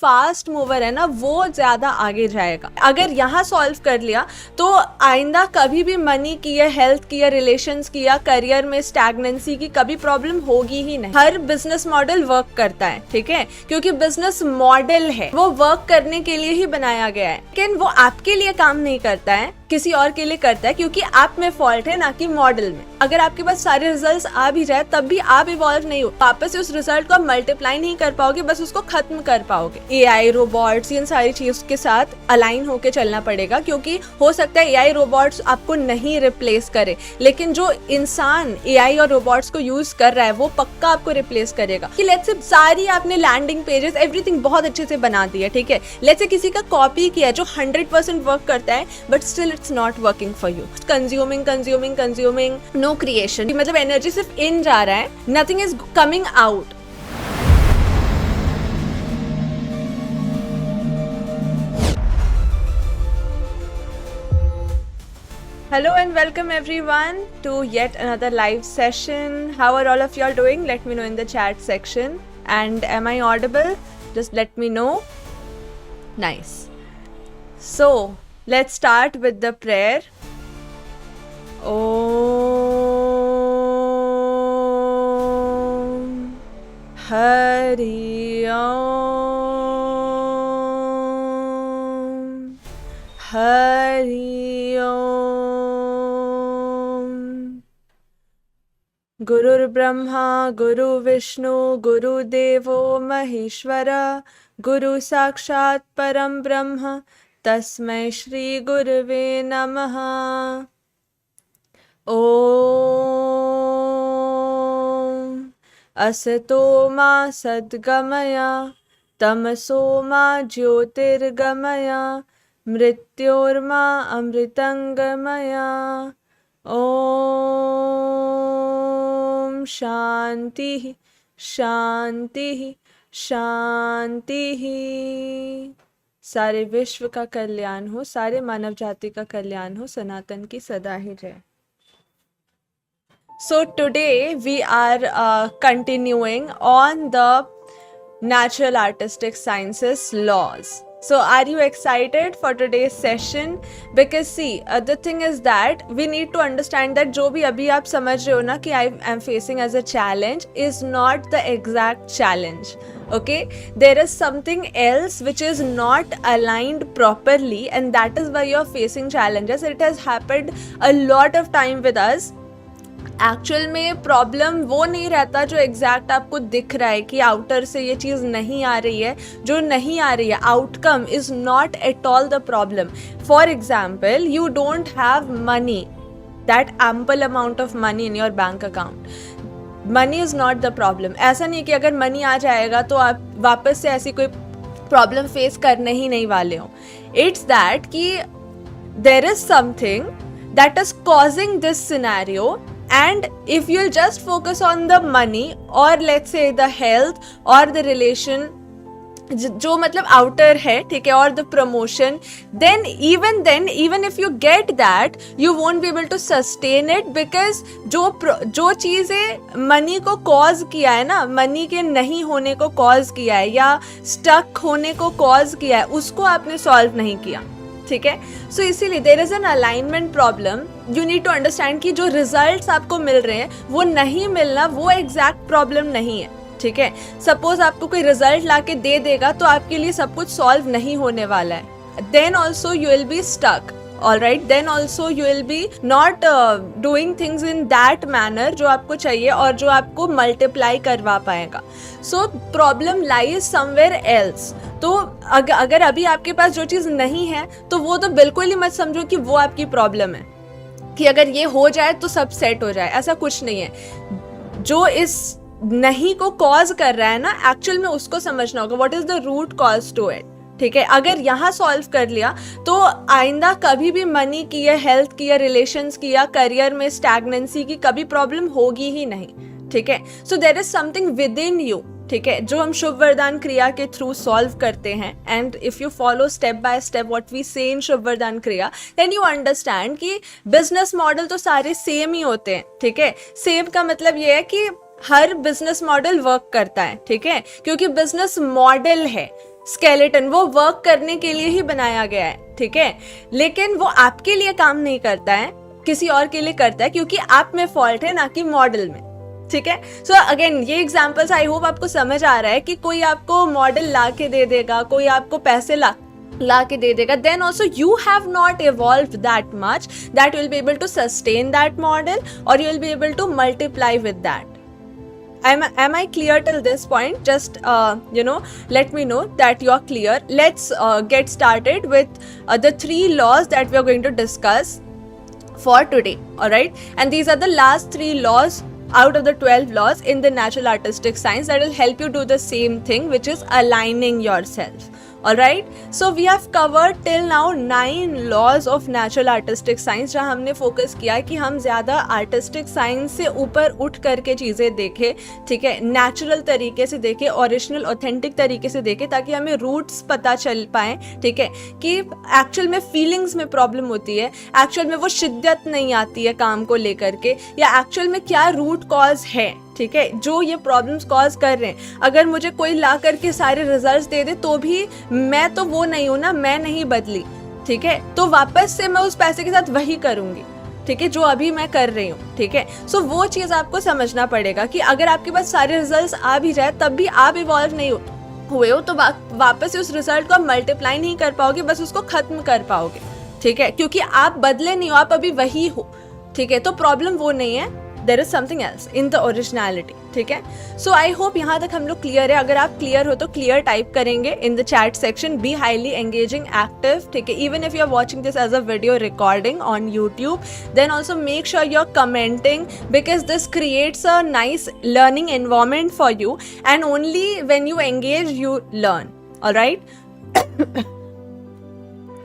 Fast mover है ना वो ज़्यादा आगे जाएगा। अगर यहाँ सॉल्व कर लिया तो आइंदा कभी भी मनी की या हेल्थ की या रिलेशंस की या करियर में स्टैग्नेंसी की कभी प्रॉब्लम होगी ही नहीं। हर बिजनेस मॉडल वर्क करता है, ठीक है, क्योंकि बिजनेस मॉडल है वो वर्क करने के लिए ही बनाया गया है, लेकिन वो आपके लिए काम नहीं करता है, किसी और के लिए करता है, क्योंकि आप में फॉल्ट है ना कि मॉडल में। अगर आपके पास सारे रिजल्ट्स आ भी जाए तब भी आप इवॉल्व नहीं हो, वापस से उस रिजल्ट को आप मल्टीप्लाई नहीं कर पाओगे, बस उसको खत्म कर पाओगे। एआई, रोबोट्स, इन सारी चीज के साथ अलाइन होके चलना पड़ेगा, क्योंकि हो सकता है एआई रोबोट्स आपको नहीं रिप्लेस करे, लेकिन जो इंसान एआई और रोबोट्स को यूज कर रहा है वो पक्का आपको रिप्लेस करेगा। कि लेट्स से सारी आपने लैंडिंग पेजेस एवरीथिंग बहुत अच्छे से बना दी है, ठीक है, लेट्स से किसी का कॉपी किया जो 100% वर्क करता है, but still it's not working for you. Consuming, no creation, मतलब एनर्जी सिर्फ इन जा रहा है, nothing is coming out. Hello and welcome everyone to yet another live session. How are all of y'all doing? Let me know in the chat section. And am I audible? Just let me know. Nice. So, let's start with the prayer. Om Hari Om Hari Om Gurur Brahma Guru Vishnu Guru Devo Maheshwara Guru Sakshat Param Brahma Tasmai Shri Gurave Namaha. Om Asato Ma Sadgamaya Tamaso Ma Jyotirgamaya Mrityorma Amritangamaya. Om Shanti Shanti Shanti. सारे विश्व का कल्याण हो, सारे मानव जाति का कल्याण हो, सनातन की सदा ही जय। So today we are continuing on the natural artistic sciences laws. So are you excited for today's session? Because see, the thing is that we need to understand that जो भी अभी आप समझ रहे हो ना कि I am facing as a challenge is not the exact challenge. Okay, there is something else which is not aligned properly, and that is why you are facing challenges. It has happened a lot of time with us. Actual में problem वो नहीं रहता जो exact आपको दिख रहा है कि आउटर से ये चीज़ नहीं आ रही है, जो नहीं आ रही है outcome is not at all the problem. For example, you don't have money, that ample amount of money in your bank account, money is not the problem. ऐसा नहीं कि अगर मनी आ जाएगा तो आप वापस से ऐसी कोई प्रॉब्लम फेस करने ही नहीं वाले हो। इट्स दैट कि there is something that is causing this scenario, and if you'll just focus on the money or let's say the health or the relation जो मतलब outer है, ठीक है, और the promotion, then even if you get that you won't be able to sustain it, because जो चीज़ें money को cause किया है ना, मनी के नहीं होने को कॉज किया है या स्टक होने को कॉज किया है, उसको आपने सॉल्व नहीं किया, ठीक है। सो इसीलिए there is an alignment problem. You need to understand कि जो रिजल्ट्स आपको मिल रहे हैं वो नहीं मिलना वो एग्जैक्ट प्रॉब्लम नहीं है, ठीक है। सपोज आपको कोई रिजल्ट ला के दे देगा तो आपके लिए सब कुछ सॉल्व नहीं होने वाला है, then also you will be stuck, alright, then also you will be not doing things in that manner जो आपको चाहिए और जो आपको मल्टीप्लाई करवा पाएगा। So problem lies somewhere else. तो अगर अभी आपके पास जो चीज़ नहीं है तो वो तो बिल्कुल ही मत समझो कि वो आपकी प्रॉब्लम है, कि अगर ये हो जाए तो सब सेट हो जाए, ऐसा कुछ नहीं है। जो इस नहीं को कॉज कर रहा है ना, एक्चुअल में उसको समझना होगा, what is the root cause to it, ठीक है। अगर यहाँ सॉल्व कर लिया तो आइंदा कभी भी मनी की या हेल्थ की या रिलेशंस की या करियर में स्टैग्नेंसी की कभी प्रॉब्लम होगी ही नहीं, ठीक है। So there is something within you, ठीक है, जो हम शुभ वरदान क्रिया के थ्रू सॉल्व करते हैं। And if you follow step by step what we say in Shubh Vardan क्रिया, देन यू अंडरस्टैंड कि बिजनेस मॉडल तो सारे सेम ही होते हैं, ठीक है। सेम का मतलब ये है कि हर बिजनेस मॉडल वर्क करता है, ठीक है, क्योंकि बिजनेस मॉडल है, स्केलेटन वो वर्क करने के लिए ही बनाया गया है, ठीक है, लेकिन वो आपके लिए काम नहीं करता है, किसी और के लिए करता है, क्योंकि आप में फॉल्ट है ना कि मॉडल में, ठीक है। सो अगेन ये एग्जांपल्स आई होप आपको समझ आ रहा है कि कोई आपको मॉडल ला के दे देगा, कोई आपको पैसे ला के दे देगा, then also you have not evolved that much that you will be able to sustain that model or you will be able to multiply with that. Am I clear till this point? Just let me know that you're clear. Let's get started with the 3 laws that we are going to discuss for today. All right, and these are the last 3 laws out of the 12 laws in the natural artistic science that will help you do the same thing, which is aligning yourself. Alright, so we have covered till now 9 laws of natural artistic science, जहाँ हमने focus किया कि हम ज़्यादा artistic science से ऊपर उठ करके चीज़ें देखें, ठीक है, नेचुरल तरीके से देखें, ओरिजिनल ऑथेंटिक तरीके से देखें, ताकि हमें रूट्स पता चल पाएँ, ठीक है, कि एक्चुअल में फीलिंग्स में प्रॉब्लम होती है, एक्चुअल में वो शिद्दत नहीं आती है काम को लेकर के, या एक्चुअल में क्या रूट कॉज है, ठीक है, जो ये प्रॉब्लम्स कॉज कर रहे हैं। अगर मुझे कोई ला करके सारे रिजल्ट्स दे दे तो भी मैं तो वो नहीं हूँ ना, मैं नहीं बदली, ठीक है, तो वापस से मैं उस पैसे के साथ वही करूँगी, ठीक है, जो अभी मैं कर रही हूँ, ठीक है। सो वो चीज़ आपको समझना पड़ेगा कि अगर आपके पास सारे रिजल्ट्स आ भी जाए तब भी आप इवॉल्व नहीं हुए हो, तो वापस से उस रिजल्ट को आप मल्टीप्लाई नहीं कर पाओगे, बस उसको खत्म कर पाओगे, ठीक है, क्योंकि आप बदले नहीं हो, आप अभी वही हो, ठीक है। तो प्रॉब्लम वो नहीं है, there is something else in the originality, ठीक है। So I hope यहाँ तक हम लोग क्लियर है। अगर आप क्लियर हो तो क्लियर टाइप करेंगे in the chat section. Be highly engaging, active, ठीक है। Even if you are watching this as a video recording on YouTube, then also make sure you're commenting, because this creates a nice learning environment for you, and only when you engage you learn, alright?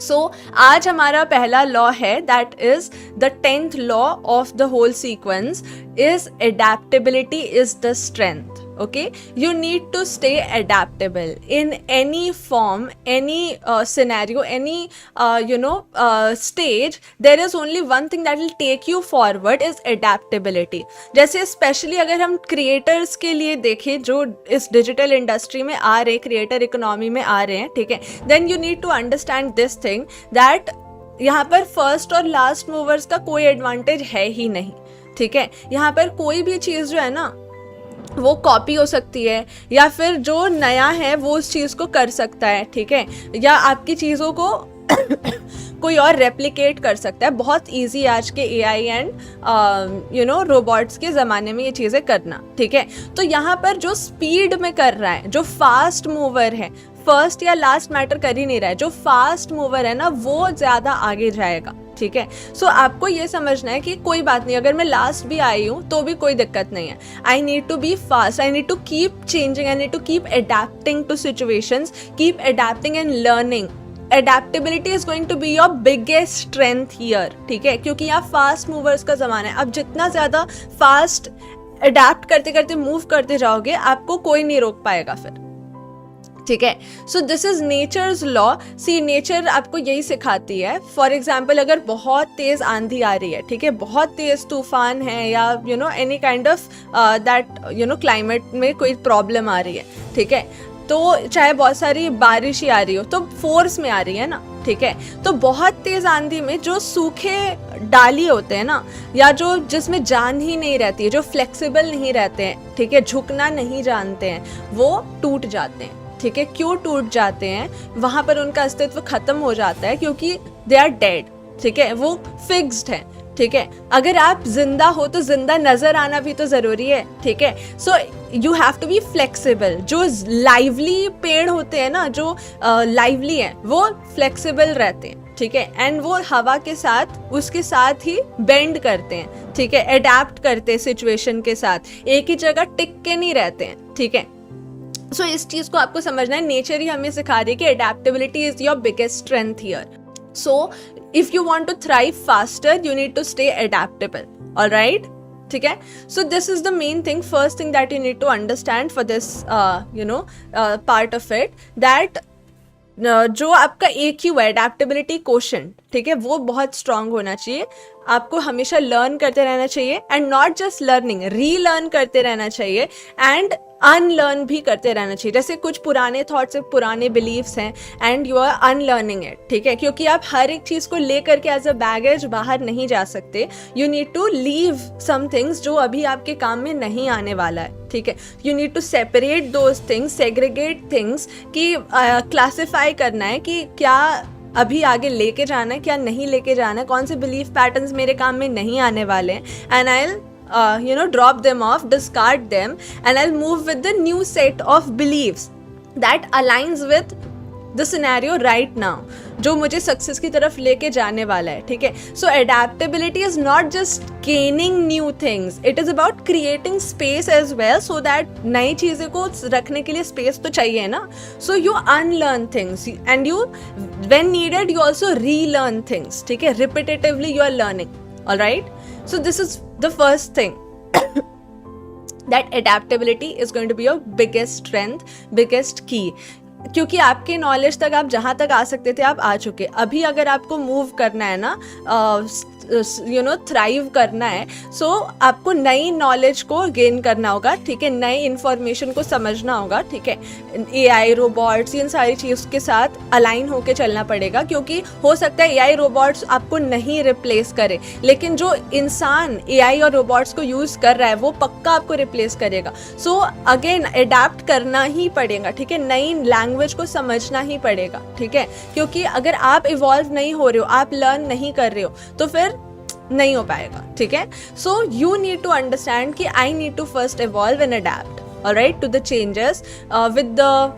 सो आज हमारा पहला law है, that is the 10th law of the whole sequence is adaptability is the strength. Okay, you need to stay adaptable in any form, any scenario, any stage. There is only one thing that will take you forward is adaptability. जैसे specially अगर हम creators के लिए देखें जो इस digital industry में आ रहे, क्रिएटर इकोनॉमी में आ रहे हैं, ठीक है, then you need to understand this thing that यहाँ पर फर्स्ट और लास्ट मूवर्स का कोई एडवांटेज है ही नहीं, ठीक है। यहाँ पर कोई भी चीज़ जो है ना वो कॉपी हो सकती है, या फिर जो नया है वो उस चीज़ को कर सकता है, ठीक है, या आपकी चीज़ों को कोई और रेप्लिकेट कर सकता है। बहुत इजी आज के AI एंड रोबोट्स के ज़माने में ये चीज़ें करना, ठीक है। तो यहाँ पर जो स्पीड में कर रहा है, जो फास्ट मूवर है, फर्स्ट या लास्ट मैटर कर ही नहीं रहा है, जो फास्ट मूवर है ना वो ज़्यादा आगे जाएगा, ठीक है। सो आपको ये समझना है कि कोई बात नहीं, अगर मैं लास्ट भी आई हूँ तो भी कोई दिक्कत नहीं है। I need to be fast, I need to keep changing, I need to keep adapting to situations, keep adapting and learning. Adaptability is going to be your biggest strength here, ठीक है, क्योंकि यहाँ फास्ट मूवर्स का ज़माना है। अब जितना ज़्यादा फास्ट अडेप्ट करते करते मूव करते जाओगे, आपको कोई नहीं रोक पाएगा फिर, ठीक है। So this is nature's law. See nature आपको यही सिखाती है. फॉर एग्जाम्पल अगर बहुत तेज़ आंधी आ रही है, ठीक है, बहुत तेज़ तूफान है, या any kind of that climate में कोई प्रॉब्लम आ रही है, ठीक है, तो चाहे बहुत सारी बारिश ही आ रही हो तो फोर्स में आ रही है ना, ठीक है, तो बहुत तेज़ आंधी में जो सूखे डाली होते हैं ना, या जो जिसमें जान ही नहीं रहती है, जो फ्लेक्सिबल नहीं रहते हैं, ठीक है, झुकना नहीं जानते हैं, वो टूट जाते हैं, ठीक है। क्यों टूट जाते हैं? वहाँ पर उनका अस्तित्व खत्म हो जाता है क्योंकि दे आर डेड, ठीक है, वो फिक्स्ड है, ठीक है। अगर आप जिंदा हो तो जिंदा नजर आना भी तो जरूरी है, ठीक है। So you have to be flexible. जो लाइवली पेड़ होते हैं ना, जो लाइवली हैं, वो फ्लेक्सिबल रहते हैं, ठीक है, एंड वो हवा के साथ उसके साथ ही बेंड करते हैं, ठीक है, अडेप्ट करते हैं सिचुएशन के साथ, एक ही जगह टिक के नहीं रहते हैं, ठीक है। सो इस चीज़ को आपको समझना है. नेचर ही हमें सिखा रही है कि adaptability is your biggest strength here. So if you want to thrive faster, you need to stay adaptable. All right, ठीक है. So this is the main thing, first thing that you need to understand for this part of it, that जो आपका EQ है, adaptability quotient, ठीक है, वो बहुत strong होना चाहिए. आपको हमेशा लर्न करते रहना चाहिए, and not just learning, relearn करते रहना चाहिए, एंड अनलर्न भी करते रहना चाहिए। जैसे कुछ पुराने थॉट्स है, पुराने बिलीव्स हैं and you are unlearning it, ठीक है, क्योंकि आप हर एक चीज़ को लेकर के एज अ बैगेज बाहर नहीं जा सकते। You need to leave some things जो अभी आपके काम में नहीं आने वाला है, ठीक है। You need to separate those things, segregate things, कि क्लासिफाई करना है कि क्या अभी आगे लेके जाना है, क्या नहीं लेके जाना है, कौन से बिलीफ पैटर्न्स मेरे काम में नहीं आने वाले हैं, and I drop them off, discard them, and I'll move with the new set of beliefs that aligns with the scenario right now, जो मुझे सक्सेस की तरफ लेके जाने वाला है, ठीक है। So adaptability is not just gaining new things, it is about creating space as well, so that नई चीज़ें को रखने के लिए स्पेस तो चाहिए ना। So you unlearn things and you when needed you also relearn things, ठीक है। Repetitively you are learning, alright. So this is the first thing that adaptability is going to be your biggest strength, biggest key. क्योंकि आपके knowledge तक आप जहाँ तक आ सकते थे आप आ चुके। अभी अगर आपको मूव करना है ना, थ्राइव करना है, सो आपको नई नॉलेज को गेन करना होगा, ठीक है, नई इन्फॉर्मेशन को समझना होगा, ठीक है। AI रोबोट्स, इन सारी चीज़ के साथ अलाइन होके चलना पड़ेगा, क्योंकि हो सकता है AI रोबोट्स आपको नहीं रिप्लेस करे, लेकिन जो इंसान AI और रोबोट्स को यूज़ कर रहा है वो पक्का आपको रिप्लेस करेगा। सो अगेन एडाप्ट करना ही पड़ेगा, ठीक है, नई लैंग्वेज को समझना ही पड़ेगा, ठीक है, क्योंकि अगर आप इवॉल्व नहीं हो रहे हो, आप लर्न नहीं कर रहे हो, तो फिर नहीं हो पाएगा, ठीक है। So you need to understand कि I need to first evolve and adapt, alright, to the changes with the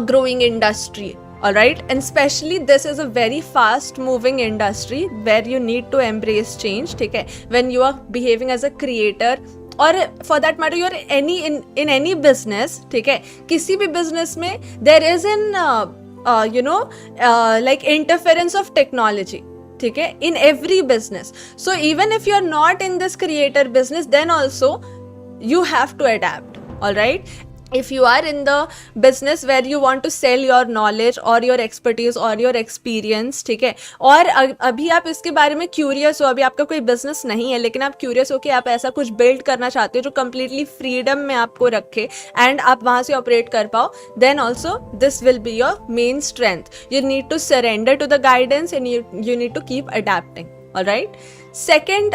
growing industry, alright, and especially this is a very fast moving industry where you need to embrace change, ठीक है, when you are behaving as a creator or for that matter you're in any business, ठीक है, किसी भी business में there is an like interference of technology, ठीक है, in every business. So even if you're not in this creator business, then also you have to adapt, all right. If you are in the business where you want to sell your knowledge or your expertise or your experience, ठीक है, और अभी आप इसके बारे में curious हो, अभी आपका कोई बिजनेस नहीं है लेकिन आप क्यूरियस हो कि आप ऐसा कुछ बिल्ड करना चाहते हो जो कम्प्लीटली फ्रीडम में आपको रखे एंड आप वहाँ से ऑपरेट कर पाओ, then also this will be your main strength. You need to surrender to the guidance and you need to keep adapting, alright. Second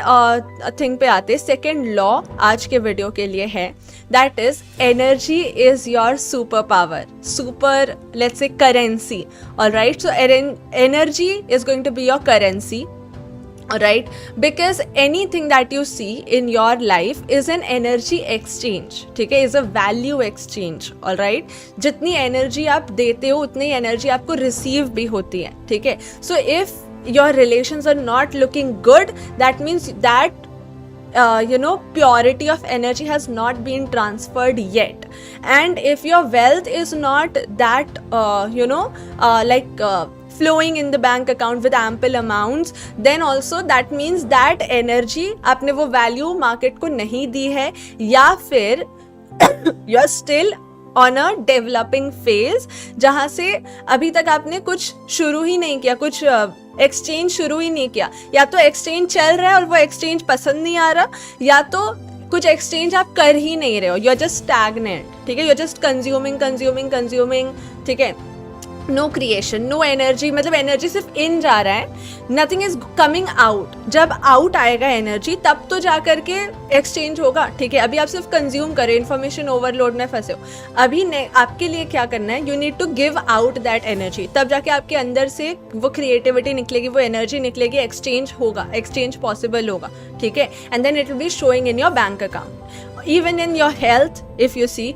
thing पे आते, सेकेंड लॉ आज के वीडियो के लिए है, that is energy is your super power, super let's say currency, alright. So energy is going to be your currency, alright, because anything that you see in your life is an energy exchange, ठीक है, is a value exchange, alright। जितनी energy आप देते हो उतनी energy आपको receive भी होती है, ठीक है। So if your relations are not looking good, that means that purity of energy has not been transferred yet, and if your wealth is not that flowing in the bank account with ample amounts, then also that means that energy आपने वो value market को नहीं दी है, या फिर you are still on a developing phase, जहाँ से अभी तक आपने कुछ शुरू ही नहीं किया, कुछ एक्सचेंज शुरू ही नहीं किया, या तो एक्सचेंज चल रहा है और वो एक्सचेंज पसंद नहीं आ रहा, या तो कुछ एक्सचेंज आप कर ही नहीं रहे हो, यू आर जस्ट स्टैग्नेंट, ठीक है, यू आर जस्ट कंज्यूमिंग, ठीक है, नो क्रिएशन, नो एनर्जी, मतलब एनर्जी सिर्फ इन जा रहा है, नथिंग इज कमिंग आउट। जब आउट आएगा एनर्जी तब तो जा करके एक्सचेंज होगा, ठीक है। अभी आप सिर्फ कंज्यूम करें, इन्फॉर्मेशन ओवरलोड में फंसे हो। अभी आपके लिए क्या करना है, you need to give out that energy, तब जाके आपके अंदर से वो क्रिएटिविटी निकलेगी, वो एनर्जी निकलेगी, एक्सचेंज होगा, एक्सचेंज पॉसिबल होगा, ठीक है, and then it will be showing in your bank account, even in your health. If you see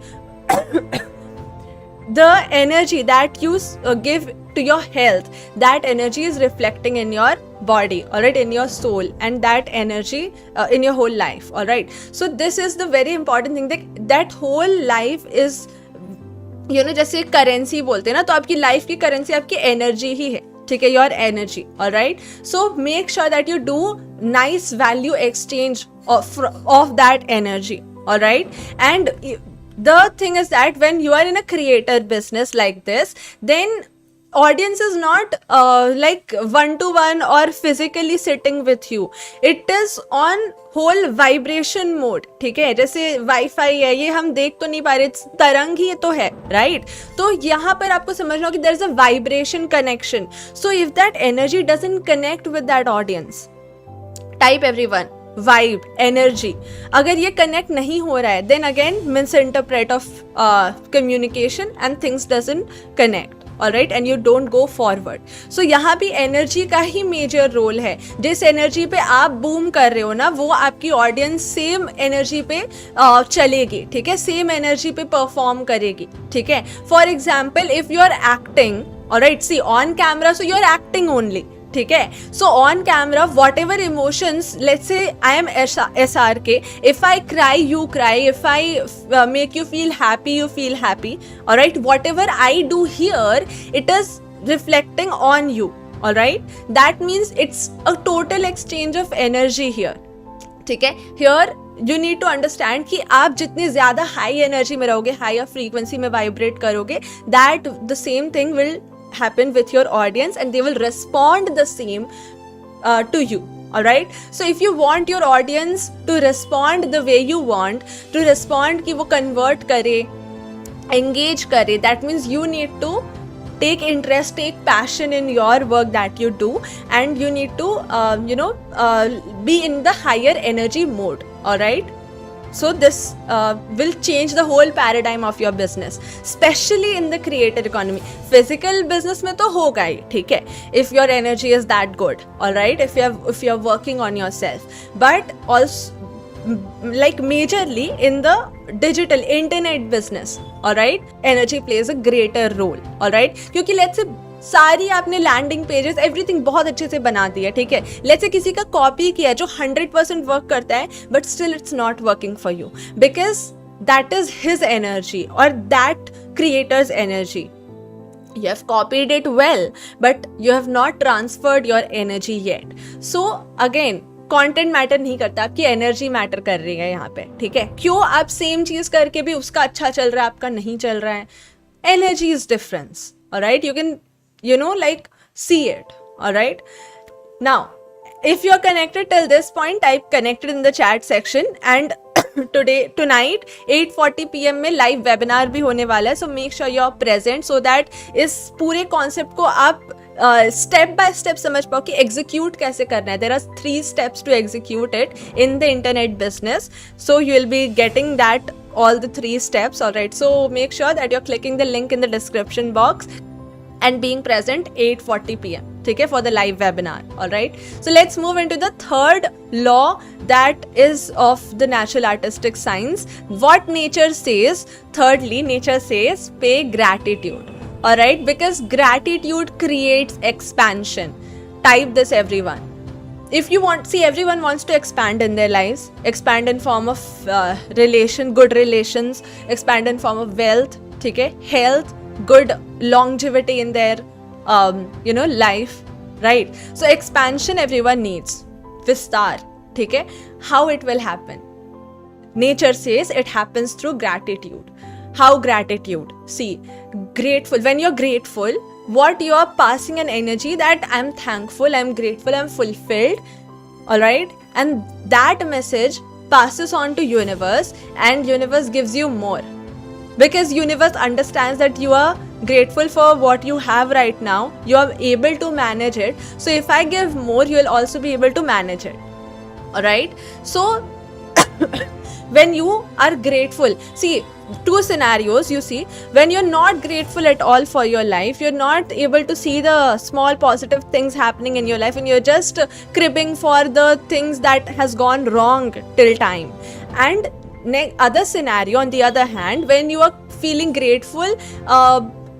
the energy that you give to your health, that energy is reflecting in your body, all right, in your soul, and that energy in your whole life, all right. So this is the very important thing, that whole life is जैसे currency बोलते हैं ना, तो आपकी life की currency आपकी energy ही है, ठीक है, your energy, alright. So make sure that you do nice value exchange of that energy, alright. And the thing is that when you are in a creator business like this, then audience is not like one to one or physically sitting with you. It is on whole vibration mode. ठीक है, जैसे wifi है, ये हम देख तो नहीं पा रहे, तरंग ही तो है, राइट? तो यहाँ पर आपको समझना हो कि there is a vibration connection. So if that energy doesn't connect with that audience, type everyone vibe energy. अगर ये कनेक्ट नहीं हो रहा है, then again misinterpret of communication and things doesn't connect. Alright, and you don't go forward. So यहाँ भी energy का ही major role है. जिस एनर्जी पे आप बूम कर रहे हो ना, वो आपकी ऑडियंस सेम एनर्जी पे चलेगी. ठीक है, सेम एनर्जी पे परफॉर्म करेगी. ठीक है, for example if you are acting, alright, see on camera, so you are acting only. ठीक है, so on camera whatever emotions, let's say I am SRK, if I cry you cry, if I make you feel happy you feel happy. Alright, whatever I do here, it is reflecting on you. Alright, that means it's a total exchange of energy here. ठीक है, here you need to understand कि आप जितनी ज़्यादा high energy में रहोगे, higher frequency में vibrate करोगे, that the same thing will happen with your audience and they will respond the same to you. All right, so if you want your audience to respond the way you want to respond, कि वो convert करे, engage करे, that means you need to take interest, take passion in your work that you do, and you need to be in the higher energy mode. All right, so this will change the whole paradigm of your business, especially in the creator economy. Physical business में तो होगा ही, ठीक है, if your energy is that good. All right, if you're working on yourself, but also like majorly in the digital internet business. All right, energy plays a greater role. All right, क्योंकि let's say सारी आपने landing pages everything बहुत अच्छे से बना दी है. ठीक है, लेट्स से किसी का कॉपी किया जो 100% वर्क करता है, but still it's not working for you, because that is his energy और that creator's energy. You have copied it well, but you have not transferred your energy yet. So again, content matter नहीं करता, आपकी energy matter कर रही है यहाँ पे. ठीक है, क्यों आप सेम चीज करके भी उसका अच्छा चल रहा है, आपका नहीं चल रहा है? Energy is difference. Alright, you can like see it. All right, now if you're connected till this point, type connected in the chat section. And tonight 8:40 PM में live webinar भी होने वाला है, so make sure you're present so that इस पूरे concept को आप step by step समझ पाओ कि execute कैसे करना है. There are 3 steps to execute it in the internet business, so you will be getting that all the 3 steps. All right, so make sure that you're clicking the link in the description box and being present 8:40 PM. ठीक है, for the live webinar. All right, so let's move into the third law that is of the natural artistic science. What nature says, thirdly, nature says pay gratitude. All right, because gratitude creates expansion. Type this everyone. If you want, see, everyone wants to expand in their lives, expand in form of good relations, expand in form of wealth, ठीक है, health, good longevity in their life, right? So expansion everyone needs. Vistar, ठीक है, how it will happen? Nature says it happens through gratitude. How gratitude? See, grateful, when you're grateful, what you are passing an energy that I'm thankful, I'm grateful, I'm fulfilled. All right, and that message passes on to universe, and universe gives you more. Because universe understands that you are grateful for what you have right now, you are able to manage it, so if I give more, you will also be able to manage it. All right, so when you are grateful, see, 2 scenarios you see. When you're not grateful at all for your life, you're not able to see the small positive things happening in your life, and you're just cribbing for the things that has gone wrong till time. And other scenario, on the other hand, when you are feeling grateful,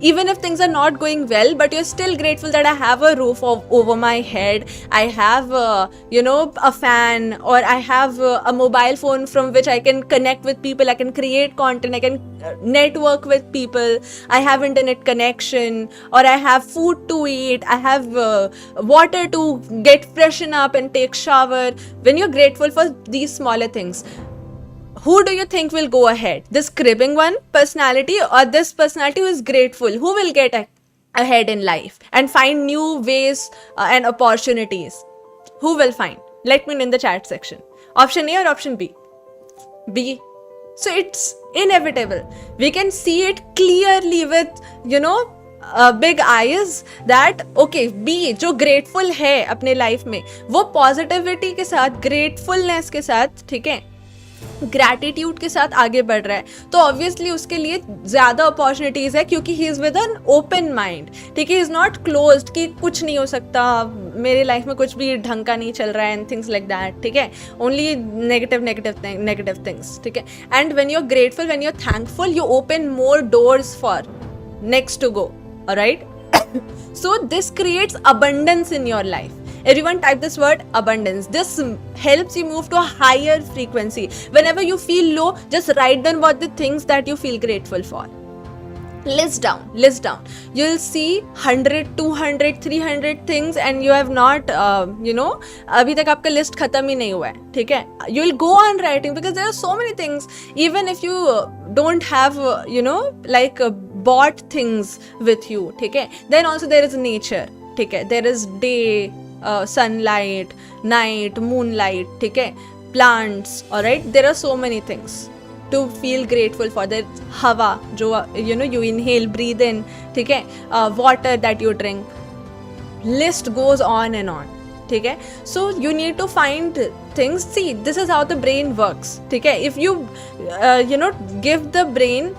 even if things are not going well, but you're still grateful that I have a roof over my head, I have a fan, or I have a mobile phone from which I can connect with people, I can create content, I can network with people, I have internet connection, or I have food to eat, I have water to get freshen up and take shower. When you're grateful for these smaller things, who do you think will go ahead? This cribbing one personality or this personality who is grateful? Who will get ahead in life and find new ways and opportunities. Who will find? Let me know in the chat section. Option A or option B? B. So it's inevitable. We can see it clearly with, big eyes that okay, B जो grateful है अपने life में, वो positivity के साथ, gratefulness के साथ, ठीक है, ग्रैटिट्यूड के साथ आगे बढ़ रहा है, तो ऑब्वियसली उसके लिए ज़्यादा अपॉर्चुनिटीज़ है, क्योंकि he is with an open mind, ठीक है, इज़ नॉट क्लोज्ड कि कुछ नहीं हो सकता, मेरे लाइफ में कुछ भी ढंग का नहीं चल रहा है एंड थिंग्स लाइक दैट, ठीक है, ओनली नेगेटिव थिंग्स, ठीक है. And when you are grateful, when you are thankful, you open more doors for next to go. Alright? So this creates abundance in your life. Everyone type this word abundance. This helps you move to a higher frequency. Whenever you feel low, just write down what the things that you feel grateful for. List down. You'll see 100, 200, 300 things and you have not, अभी तक आपका list खत्म ही नहीं हुआ है, ठीक है. You'll go on writing because there are so many things. Even if you don't have, bought things with you, ठीक है. Then also there is nature, ठीक है. There is day, sunlight, night, moonlight, ठीक है. Plants, alright. There are so many things to feel grateful for. That हवा जो you inhale, breathe in, ठीक है, water that you drink, list goes on and on, ठीक है. So you need to find things. See, this is how the brain works, ठीक है. If you give the brain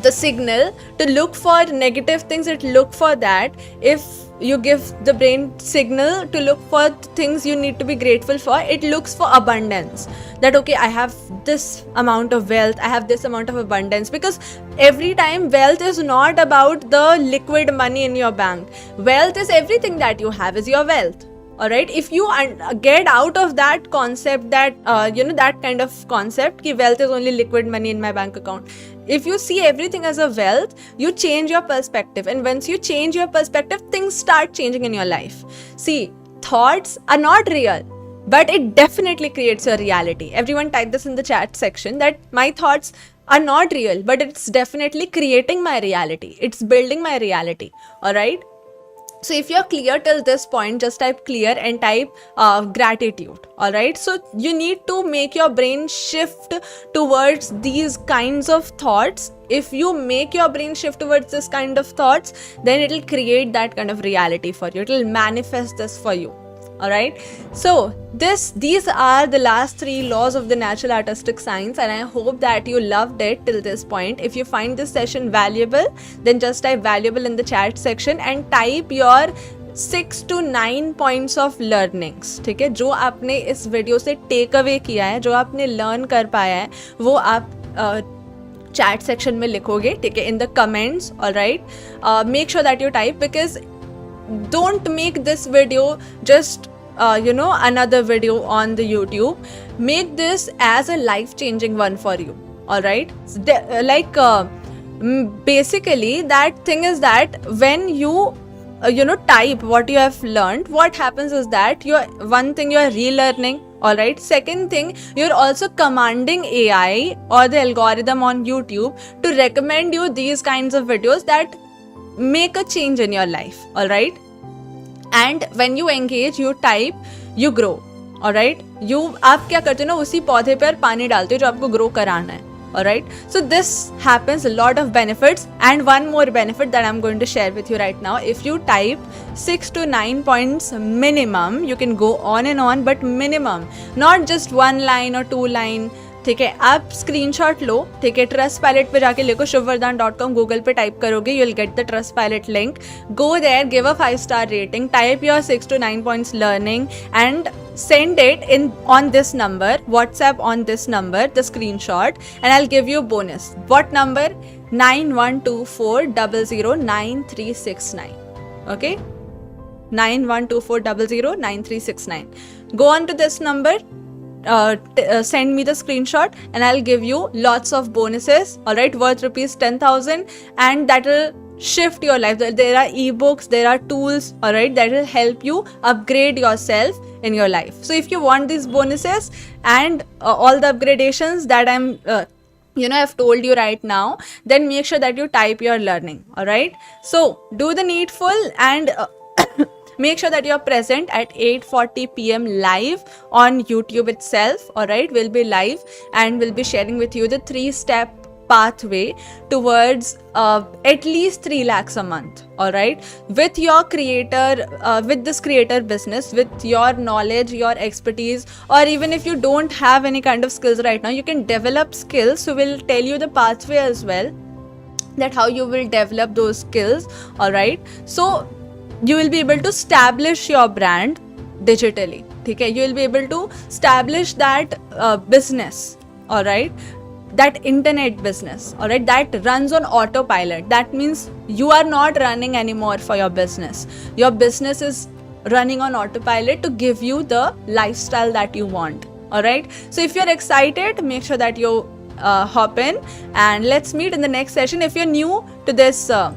the signal to look for negative things, it look for that. If you give the brain signal to look for things you need to be grateful for, it looks for abundance. That okay, I have this amount of wealth, I have this amount of abundance. Because every time, wealth is not about the liquid money in your bank. Wealth is everything that you have is your wealth. Alright, if you get out of that concept, that that kind of concept ki wealth is only liquid money in my bank account, if you see everything as a wealth, you change your perspective, and once you change your perspective, things start changing in your life. See, thoughts are not real, but it definitely creates a reality. Everyone type this in the chat section, that my thoughts are not real, but it's definitely creating my reality, it's building my reality. Alright, so if you're clear till this point, just type clear and type gratitude. Alright, so you need to make your brain shift towards these kinds of thoughts. If you make your brain shift towards this kind of thoughts, then it will create that kind of reality for you, it will manifest this for you. Alright, so these are the last 3 laws of the natural artistic science, and I hope that you loved it till this point. If you find this session valuable, then just type valuable in the chat section and type your 6 to 9 points of learnings, ठीक है, जो आपने इस video से take away किया है, जो आपने लर्न कर पाया है, वो आप चैट सेक्शन में लिखोगे, ठीक है, in the comments. Alright, make sure that you type, because don't make this video just another video on the YouTube. Make this as a life-changing one for you. Alright, basically that thing is that when you type what you have learned, what happens is that you are relearning. Alright, second thing, you're also commanding AI or the algorithm on YouTube to recommend you these kinds of videos that make a change in your life. Alright, and when you engage, you type, you grow. Alright, आप क्या करते हो ना, उसी पौधे पर पानी डालते हो जो आपको ग्रो कराना है. Alright, so this happens, a lot of benefits, and one more benefit that I'm going to share with you right now. If you type 6 to 9 points minimum, you can go on and on, but minimum, not just 1 line or 2 line. ठीक है, आप screenshot लो, ठीक है, Trustpilot पे जाके लिखो shubvardhan.com, Google पे type करोगे, you will get the Trustpilot link. Go there, give a 5-star rating, type your 6 to 9 points learning and send it on this number, WhatsApp on this number, the screenshot, and I'll give you a bonus. What number? 9124009369. Okay, 9124009369. Go on to this number. Send me the screenshot and I'll give you lots of bonuses, alright, worth rupees 10,000, and that will shift your life. There are ebooks, there are tools, alright, that will help you upgrade yourself in your life. So if you want these bonuses and all the upgradations that I'm I've told you right now, then make sure that you type your learning. All right, so do the needful and make sure that you're present at 8:40 p.m. live on YouTube itself. All right, we'll be live and we'll be sharing with you the 3-step pathway towards at least 3 lakhs a month. All right, with your creator, with this creator business, with your knowledge, your expertise, or even if you don't have any kind of skills right now, you can develop skills. So we'll tell you the pathway as well, that how you will develop those skills. All right, so you will be able to establish your brand digitally. Okay, you will be able to establish that business. All right, that internet business, all right, that runs on autopilot. That means you are not running anymore for your business. Your business is running on autopilot to give you the lifestyle that you want. All right, so if you're excited, make sure that you hop in and let's meet in the next session. If you're new to this channel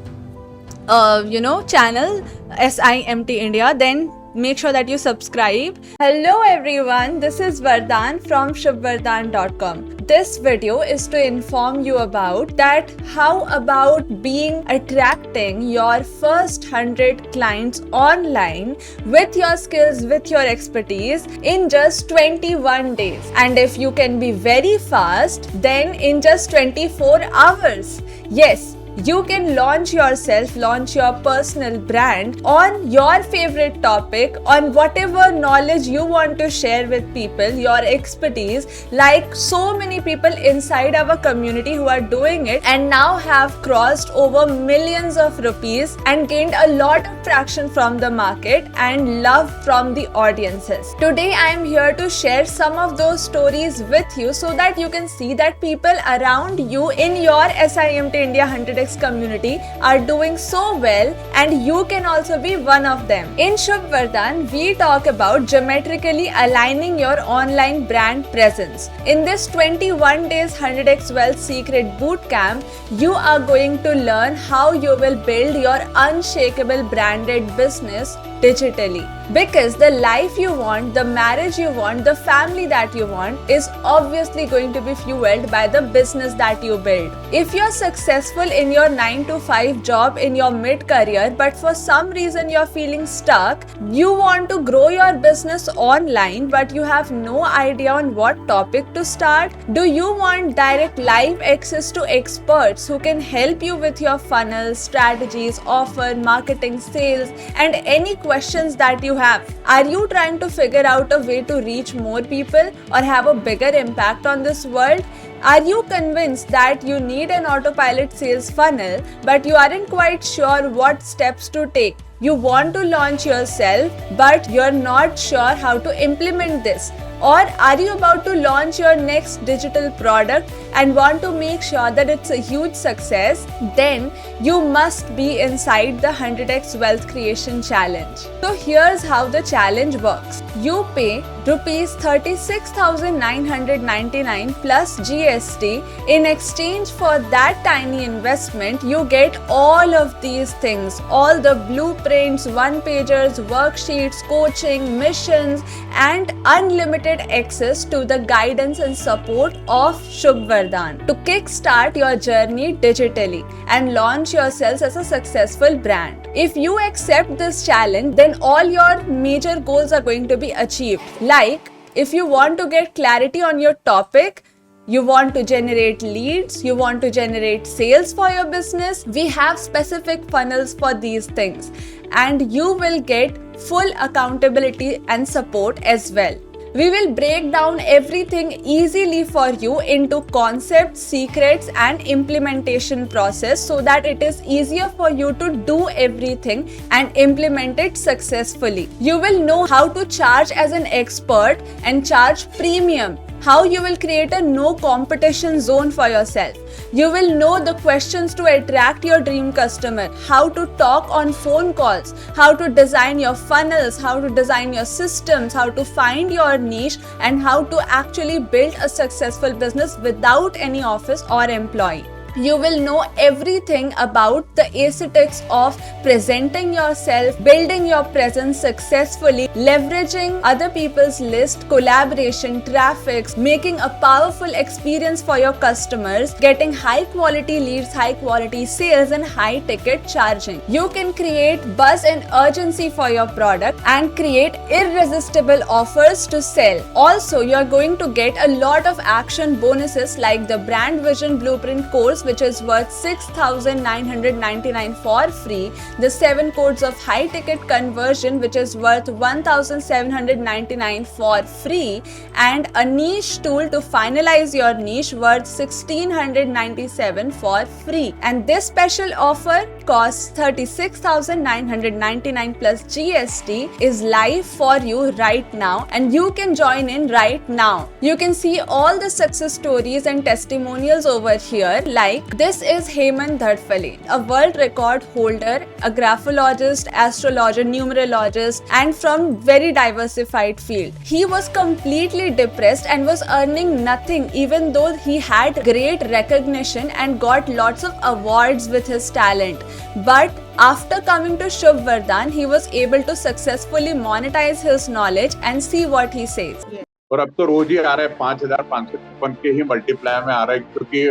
SIMT India, then make sure that you subscribe. Hello everyone, this is Vardhan from shubvardhan.com. This video is to inform you about that how about attracting your first 100 clients online with your skills, with your expertise in just 21 days. And if you can be very fast, then in just 24 hours. Yes, you can launch yourself, launch your personal brand on your favorite topic, on whatever knowledge you want to share with people, your expertise, like so many people inside our community who are doing it and now have crossed over millions of rupees and gained a lot of traction from the market and love from the audiences. Today I am here to share some of those stories with you so that you can see that people around you in your SIMT India 100x community are doing so well and you can also be one of them. In Shubh Vardhan, we talk about geometrically aligning your online brand presence. In this 21 days 100x Wealth Secret Bootcamp, you are going to learn how you will build your unshakable branded business digitally. Because the life you want, the marriage you want, the family that you want is obviously going to be fueled by the business that you build. If you're successful in your 9-to-5 job in your mid-career, but for some reason you're feeling stuck, you want to grow your business online, but you have no idea on what topic to start. Do you want direct live access to experts who can help you with your funnels, strategies, offer, marketing, sales, and any questions that you have? Are you trying to figure out a way to reach more people or have a bigger impact on this world? Are you convinced that you need an autopilot sales funnel, but you aren't quite sure what steps to take? You want to launch yourself, but you're not sure how to implement this. Or are you about to launch your next digital product and want to make sure that it's a huge success? Then you must be inside the 100x Wealth Creation Challenge. So here's how the challenge works. You pay rupees 36,999 plus GST. In exchange for that tiny investment, you get all of these things, all the blueprints, one-pagers, worksheets, coaching, missions, and unlimited access to the guidance and support of Shubh Vardhan to kickstart your journey digitally and launch yourselves as a successful brand. If you accept this challenge, then all your major goals are going to be achieved. Like, if you want to get clarity on your topic, you want to generate leads, you want to generate sales for your business, we have specific funnels for these things, and you will get full accountability and support as well. We will break down everything easily for you into concepts, secrets, and implementation process so that it is easier for you to do everything and implement it successfully. You will know how to charge as an expert and charge premium, how you will create a no competition zone for yourself. You will know the questions to attract your dream customer, how to talk on phone calls, how to design your funnels, how to design your systems, how to find your niche, and how to actually build a successful business without any office or employee. You will know everything about the aesthetics of presenting yourself, building your presence successfully, leveraging other people's list, collaboration, traffic, making a powerful experience for your customers, getting high quality leads, high quality sales, and high ticket charging. You can create buzz and urgency for your product and create irresistible offers to sell. Also, you are going to get a lot of action bonuses like the brand vision blueprint course, which is worth 6,999 for free, the 7 codes of high ticket conversion, which is worth 1,799 for free, and a niche tool to finalize your niche worth 1,697 for free. And this special offer costs 36,999 plus GST, is live for you right now, and you can join in right now. You can see all the success stories and testimonials over here. Like, this is Hemant Dhadfale, a world record holder, a graphologist, astrologer, numerologist, and from very diversified field. He was completely depressed and was earning nothing, even though he had great recognition and got lots of awards with his talent. But after coming to Shubh Vardhan, he was able to successfully monetize his knowledge, and see what he says. और अब तो रोज ही आ रहा है 5,556 के ही multiply में आ रहा है, क्योंकि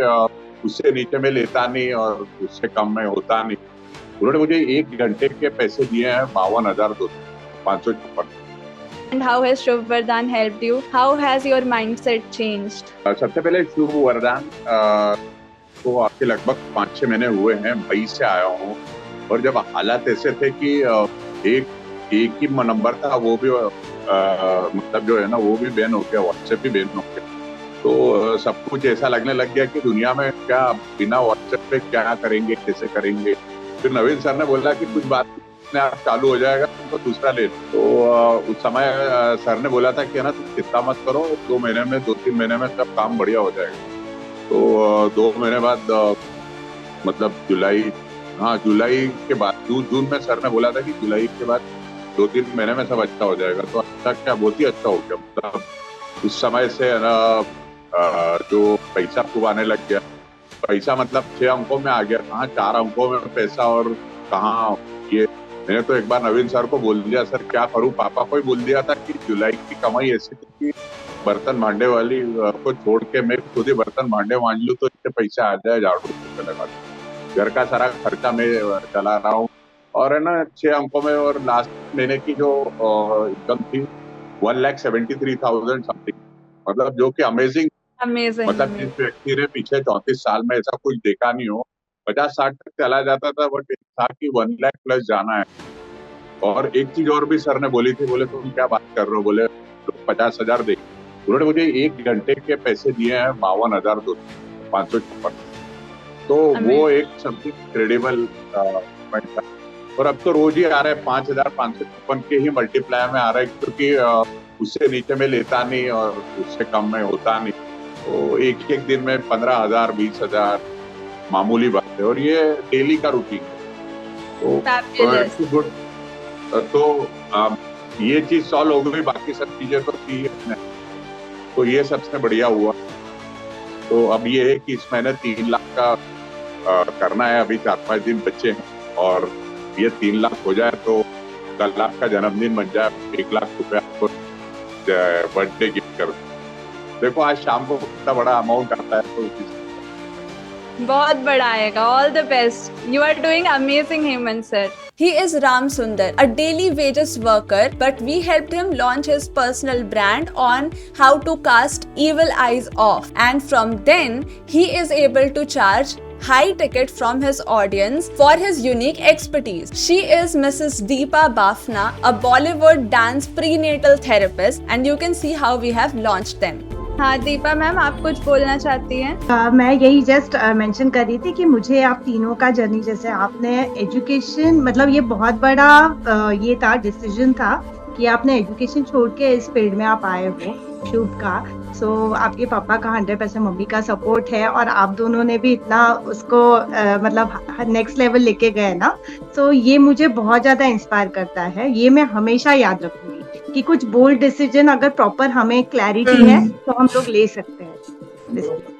उससे नीचे में लेता नहीं और उससे कम में होता नहीं। उन्होंने मुझे 1 घंटे के पैसे दिए हैं 52,556। And how has Shubh Vardhan helped you? How has your mindset changed? सबसे पहले शुभ वरदान तो आपके लगभग 5-6 महीने हुए हैं, मई से आया हूँ। और जब हालात ऐसे थे कि एक ही नंबर था, वो भी मतलब जो है ना, वो भी बैन हो गया, व्हाट्सएप भी बैन हो गया। तो सब कुछ ऐसा लगने लग गया कि दुनिया में क्या बिना व्हाट्सएप पे क्या करेंगे, कैसे करेंगे। फिर नवीन सर ने बोला कि कुछ बात अपने आप चालू हो जाएगा, तुमको दूसरा ले लो। तो उस समय सर ने बोला था कि है ना, तुम चिंता मत करो, 2-3 महीने में सब काम बढ़िया हो जाएगा। तो 2 महीने बाद मतलब जुलाई के बाद जून में सर ने बोला था कि जुलाई के बाद 2-3 महीने में सब अच्छा हो जाएगा। तो अच्छा क्या, बहुत ही अच्छा हो गया। मतलब उस समय से है ना, जो पैसा खूब आने लग गया। पैसा मतलब 6 अंकों में आ गया, कहाँ 4 अंकों में पैसा और कहाँ ये। मैंने तो एक बार नवीन सर को बोल दिया, सर क्या करूं, पापा को ही बोल दिया था कि जुलाई की कमाई ऐसी थी कि बर्तन भांडे वाली को छोड़ के मैं खुद ही बर्तन भांडे मांज लूं तो इससे पैसा आ जाए, झाड़ू पोछा लगा दूं। घर का सारा खर्चा मैं चला रहा हूँ। और है ना 6 अंकों में, और लास्ट महीने की जो इनकम थी 1,73,000 समथिंग, मतलब जो कि अमेजिंग। मतलब जिस व्यक्ति ने पिछले 34 साल में ऐसा कुछ देखा नहीं हो, 50-60 तक चला जाता था, बट था कि 1 लाख प्लस जाना है। और एक चीज और भी सर ने बोली थी, बोले तुम क्या बात कर रहे हो, बोले 50,000 दे। उन्होंने मुझे 1 घंटे के पैसे दिए हैं 52,556। तो वो एक समथिंग क्रेडिबल पॉइंट था। और अब तो रोज ही आ रहा है 5,556 के ही मल्टीप्लाई में आ रहा है, क्योंकि उससे नीचे में लेता नहीं और उससे कम में होता नहीं। तो एक दिन में 15,000 20,000 मामूली बात है, और ये डेली का रूटीन है। तो ये चीज सॉल्व हो गई, बाकी सब चीजें तो थी। तो ये सबसे बढ़िया हुआ। तो अब ये है कि इस महीने 3 लाख का करना है। अभी 4-5 दिन बच्चे हैं, और ये 3 लाख हो जाए तो कल आपका जन्मदिन बन जाए, 1 लाख रुपए आपको बर्थडे गिफ्ट कर। देखो आज शाम को कितना बड़ा अमाउंट आता है, तो बहुत बड़ा आएगा। All the best, you are doing amazing Hemant sir. He is Ram Sundar, a daily wages worker, but we helped him launch his personal brand on how to cast evil eyes off, and from then he is able to charge high ticket from his audience for his unique expertise. She is Mrs. Deepa Bafna, a Bollywood dance prenatal therapist, and you can see how we have launched them. हाँ Deepa ma'am, आप कुछ बोलना चाहती हैं? मैं यही just mention कर रही थी कि मुझे आप तीनों का जर्नी, जैसे आपने एजुकेशन, मतलब ये बहुत बड़ा ये था, डिसीजन था कि आपने एजुकेशन छोड़ के इस फील्ड में आप आए हो, शुभ का। सो आपके पापा का 100% मम्मी का सपोर्ट है, और आप दोनों ने भी इतना उसको मतलब नेक्स्ट लेवल लेके गए ना। सो ये मुझे बहुत ज़्यादा इंस्पायर करता है। ये मैं हमेशा याद रखूंगी कि कुछ बोल्ड डिसीजन अगर प्रॉपर हमें क्लैरिटी है तो हम लोग ले सकते हैं।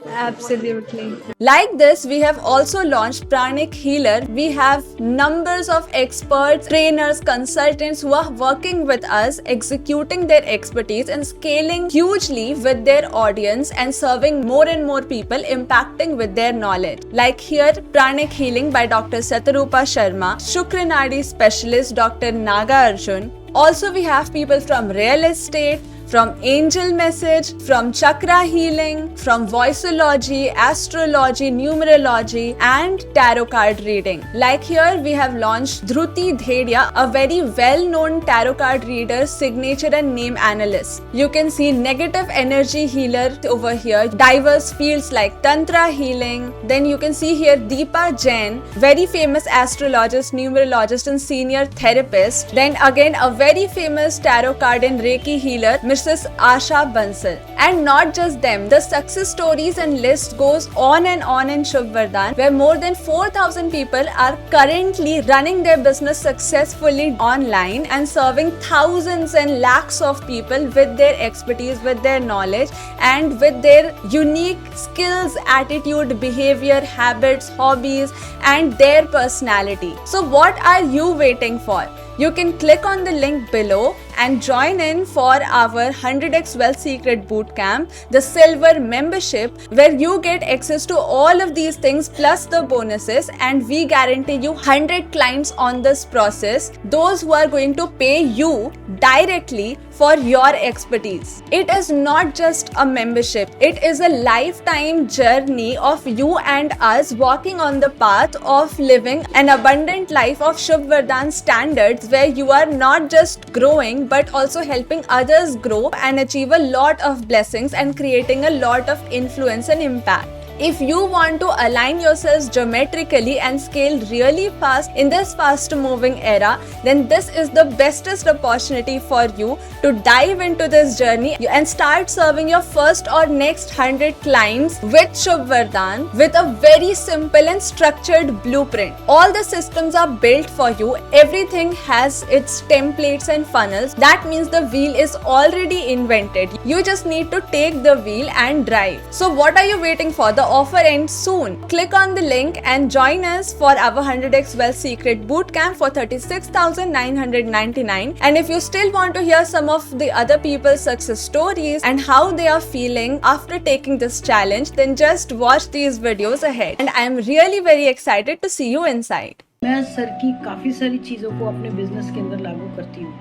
Absolutely. Like this, we have also launched Pranic Healer. We have numbers of experts, trainers, consultants who are working with us, executing their expertise and scaling hugely with their audience and serving more and more people, impacting with their knowledge. Like here, Pranic Healing by Dr. Satarupa Sharma, Shukranadi specialist Dr. Naga Arjun. Also, we have people from real estate, from angel message, from chakra healing, from voiceology, astrology, numerology, and tarot card reading. Like here, we have launched Dhruti Dhedia, a very well-known tarot card reader, signature and name analyst. You can see negative energy healer over here, diverse fields like tantra healing. Then you can see here Deepa Jain, very famous astrologist, numerologist, and senior therapist. Then again, a very famous tarot card and Reiki healer, Mrs. Asha Bansal. And not just them, the success stories and list goes on in Shubh Vardhan, where more than 4,000 people are currently running their business successfully online and serving thousands and lakhs of people with their expertise, with their knowledge, and with their unique skills, attitude, behavior, habits, hobbies, and their personality. So what are you waiting for? You can click on the link below and join in for our 100x Wealth Secret Bootcamp, the silver membership, where you get access to all of these things plus the bonuses, and we guarantee you 100 clients on this process, those who are going to pay you directly for your expertise. It is not just a membership, it is a lifetime journey of you and us walking on the path of living an abundant life of Shubh Vardhan standards, where you are not just growing but also helping others grow and achieve a lot of blessings and creating a lot of influence and impact. If you want to align yourselves geometrically and scale really fast in this fast moving era, then this is the bestest opportunity for you to dive into this journey and start serving your first or next 100 clients with Shubh Vardhan with a very simple and structured blueprint. All the systems are built for you. Everything has its templates and funnels. That means the wheel is already invented. You just need to take the wheel and drive. So what are you waiting for? The offer ends soon. Click on the link and join us for our 100x Wealth Secret Bootcamp for 36,999. And if you still want to hear some of the other people's success stories and how they are feeling after taking this challenge, then just watch these videos ahead. And I am really very excited to see you inside. मैं sir की काफ़ी सारी चीज़ों को अपने business के अंदर लागू करती हूँ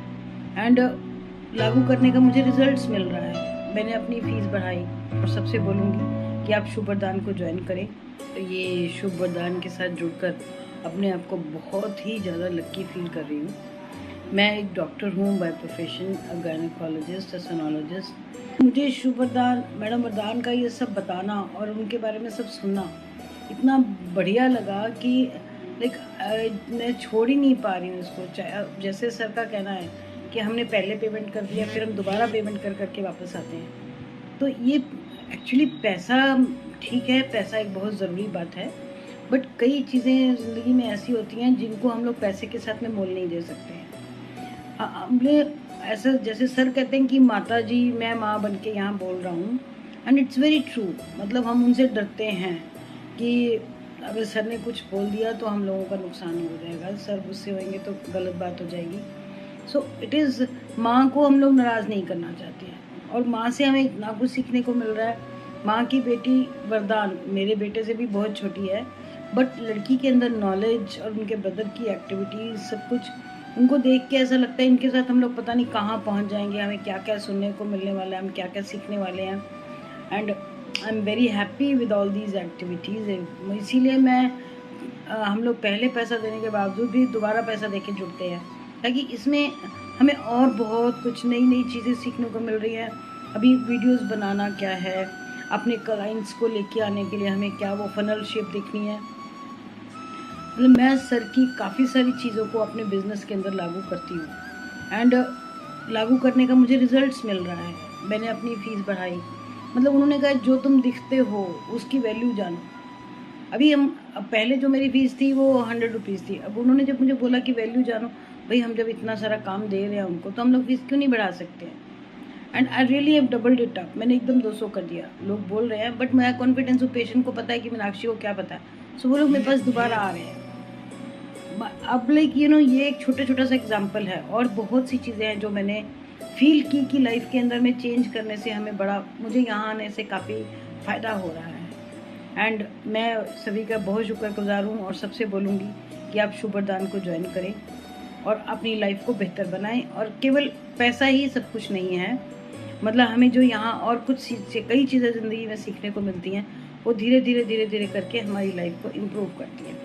एंड लागू करने का मुझे रिजल्ट्स मिल रहा है। मैंने अपनी फीस बढ़ाई और सबसे बोलूँगी कि आप शुभ वरदान को ज्वाइन करें। तो ये शुभ वरदान के साथ जुड़कर अपने आप को बहुत ही ज़्यादा लक्की फील कर रही हूँ। मैं एक डॉक्टर हूँ बाय प्रोफेशन, गायनेकोलॉजिस्ट, सोनोलॉजिस्ट। मुझे शुभ वरदान, मैडम वरदान का ये सब बताना और उनके बारे में सब सुनना इतना बढ़िया लगा कि मैं छोड़ ही नहीं पा रही हूँ इसको। जैसे सर का कहना है कि हमने पहले पेमेंट कर दिया, फिर हम दोबारा पेमेंट कर करके वापस आते हैं। तो ये एक्चुअली पैसा ठीक है, पैसा एक बहुत ज़रूरी बात है, बट कई चीज़ें ज़िंदगी में ऐसी होती हैं जिनको हम लोग पैसे के साथ में मोल नहीं दे सकते हैं। हमने ऐसा, जैसे सर कहते हैं कि माता जी मैं माँ बन के यहाँ बोल रहा हूँ, एंड इट्स वेरी ट्रू। मतलब हम उनसे डरते हैं कि अगर सर ने कुछ बोल दिया तो हम लोगों का नुकसान हो जाएगा, सर गुस्से होंगे तो गलत बात हो जाएगी। सो इट इज़, माँ को हम लोग नाराज़ नहीं करना चाहते हैं और माँ से हमें इतना कुछ सीखने को मिल रहा है। माँ की बेटी वरदान मेरे बेटे से भी बहुत छोटी है, बट लड़की के अंदर नॉलेज और उनके ब्रदर की एक्टिविटीज़ सब कुछ उनको देख के ऐसा लगता है इनके साथ हम लोग पता नहीं कहाँ पहुँच जाएंगे, हमें क्या क्या सुनने को मिलने वाला है, हम क्या क्या सीखने वाले हैं। And I am very happy with all these activities. इसीलिए हम लोग पहले पैसा देने के बावजूद भी दोबारा पैसा दे के जुड़ते हैं, ताकि इसमें हमें और बहुत कुछ नई नई चीज़ें सीखने को मिल रही हैं। अभी वीडियोस बनाना क्या है, अपने क्लाइंट्स को लेके आने के लिए हमें क्या वो फनल शेप देखनी है। मतलब मैं सर की काफ़ी सारी चीज़ों को अपने बिजनेस के अंदर लागू करती हूँ एंड लागू करने का मुझे रिजल्ट्स मिल रहा है। मैंने अपनी फ़ीस बढ़ाई, मतलब उन्होंने कहा जो तुम दिखते हो उसकी वैल्यू जानो। अभी पहले जो मेरी फ़ीस थी वो 100 रुपीज़ थी। अब उन्होंने जब मुझे बोला कि वैल्यू जानो, भाई हम जब इतना सारा काम दे रहे हैं उनको तो हम लोग फ़ीस क्यों नहीं बढ़ा सकते हैं। And I really have doubled it up. मैंने एकदम 200 कर दिया। लोग बोल रहे हैं बट मैं कॉन्फिडेंस हूँ, पेशेंट को पता है कि मीनाक्षी को क्या पता है, सो वो लोग मेरे पास दोबारा आ रहे हैं। अब लाइक ये एक छोटा सा एग्जाम्पल है, और बहुत सी चीज़ें हैं जो मैंने फील की कि लाइफ के अंदर में चेंज करने से हमें मुझे यहाँ आने से काफ़ी फ़ायदा हो रहा है। एंड मैं सभी का बहुत शुक्रगुजार हूँ, और सबसे बोलूँगी कि आप शुभ वरदान को ज्वाइन करें और अपनी लाइफ को बेहतर बनाएं। और केवल पैसा ही सब कुछ नहीं है, मतलब हमें जो यहाँ और कई चीज़ें ज़िंदगी में सीखने को मिलती हैं, वो धीरे धीरे करके हमारी लाइफ को इम्प्रूव करती हैं।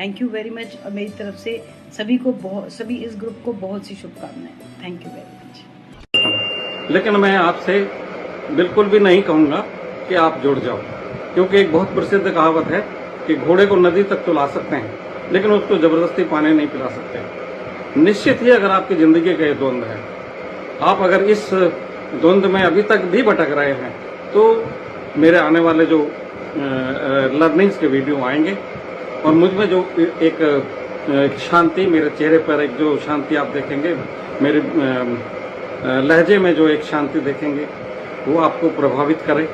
थैंक यू वेरी मच, और मेरी तरफ से सभी इस ग्रुप को बहुत सी शुभकामनाएं। Thank you very much. लेकिन मैं आपसे बिल्कुल भी नहीं कहूँगा कि आप जुड़ जाओ, क्योंकि एक बहुत प्रसिद्ध कहावत है कि घोड़े को नदी तक तो ला सकते हैं, लेकिन उसको जबरदस्ती पानी नहीं पिला सकते। निश्चित ही अगर आपकी जिंदगी का ये द्वंद्व है, आप अगर इस द्वंद्व में अभी तक भी भटक रहे हैं, तो मेरे आने वाले जो लर्निंग्स के वीडियो आएंगे, और मुझ में जो एक शांति, मेरे चेहरे पर एक जो शांति आप देखेंगे, मेरे लहजे में जो एक शांति देखेंगे, वो आपको प्रभावित करे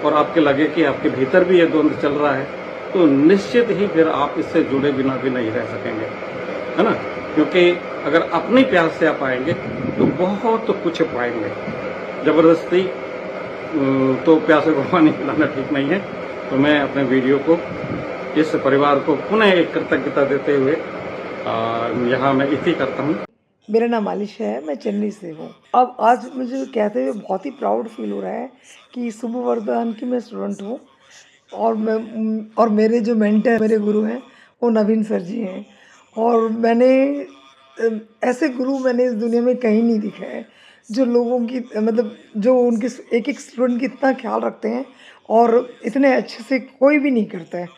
और आपके लगे कि आपके भीतर भी ये द्वंद्व चल रहा है, तो निश्चित ही फिर आप इससे जुड़े बिना भी नहीं रह सकेंगे, है ना। क्योंकि अगर अपनी प्यास से आप आएंगे तो बहुत कुछ पाएंगे। जबरदस्ती तो प्यासे को पानी पिलाना ठीक नहीं है। तो मैं अपने वीडियो को, इस परिवार को पुनः एक कृतज्ञता देते हुए यहाँ मैं इति करता हूँ। मेरा नाम आलिश है, मैं चेन्नई से हूँ। अब आज मुझे कहते हुए बहुत ही प्राउड फील हो रहा है कि शुभ वरदान की मैं स्टूडेंट हूँ, और मेरे जो मेंटर, मेरे गुरु हैं, वो नवीन सर जी हैं। और मैंने ऐसे गुरु मैंने इस दुनिया में कहीं नहीं दिखे हैं जो लोगों की, मतलब जो उनके एक स्टूडेंट की इतना ख्याल रखते हैं, और इतने अच्छे से कोई भी नहीं करता है।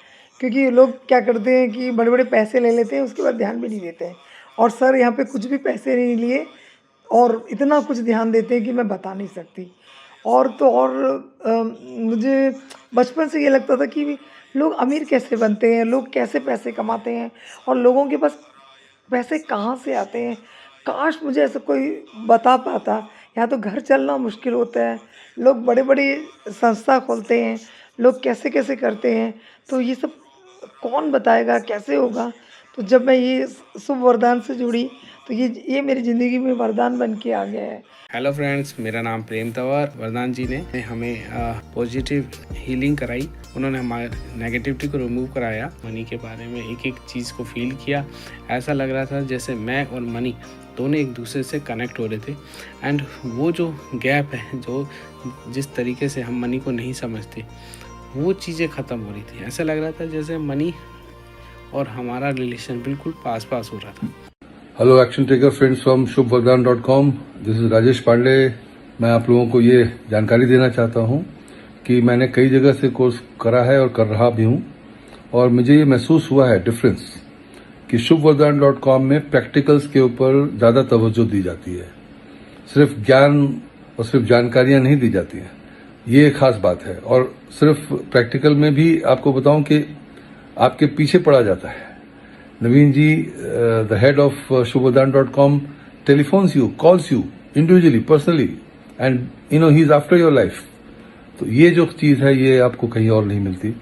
क्योंकि लोग क्या करते हैं कि बड़े बड़े पैसे ले लेते हैं, उसके बाद ध्यान भी नहीं देते हैं। और सर यहाँ पे कुछ भी पैसे नहीं लिए, और इतना कुछ ध्यान देते हैं कि मैं बता नहीं सकती। मुझे बचपन से ये लगता था कि लोग अमीर कैसे बनते हैं, लोग कैसे पैसे कमाते हैं, और लोगों के पास पैसे कहाँ से आते हैं। काश मुझे ऐसा कोई बता पाता। यहाँ तो घर चलना मुश्किल होता है, लोग बड़े बड़े संस्था खोलते हैं, लोग कैसे कैसे करते हैं, तो ये सब कौन बताएगा, कैसे होगा। तो जब मैं ये शुभ वरदान से जुड़ी, तो ये मेरी ज़िंदगी में वरदान बन के आ गया है। हेलो फ्रेंड्स, मेरा नाम प्रेम तंवर। वरदान जी ने हमें पॉजिटिव हीलिंग कराई। उन्होंने हमारे नेगेटिविटी को रिमूव कराया। मनी के बारे में एक एक चीज़ को फील किया। ऐसा लग रहा था जैसे मैं और मनी दोनों एक दूसरे से कनेक्ट हो रहे थे। एंड वो जो गैप है, जो जिस तरीके से हम मनी को नहीं समझते, वो चीज़ें ख़त्म हो रही थी। ऐसा लग रहा था जैसे मनी और हमारा रिलेशन बिल्कुल पास हो रहा था। Hello action taker friends from shubhvardhan.com, this is Rajesh Pandey. मैं आप लोगों को ये जानकारी देना चाहता हूँ कि मैंने कई जगह से कोर्स करा है और कर रहा भी हूँ, और मुझे ये महसूस हुआ है डिफरेंस कि shubhvardhan.com में प्रैक्टिकल्स के ऊपर ज़्यादा तवज्जो दी जाती है, सिर्फ ज्ञान और सिर्फ जानकारियाँ नहीं दी जाती हैं। ये एक खास बात है। और सिर्फ प्रैक्टिकल में भी आपको बताऊं कि आपके पीछे पड़ा जाता है। Naveen ji, the head of shubhvardhan.com, telephones you, calls you individually, personally, and he is after your life. तो ये जो चीज़ है, ये आपको कहीं और नहीं मिलती।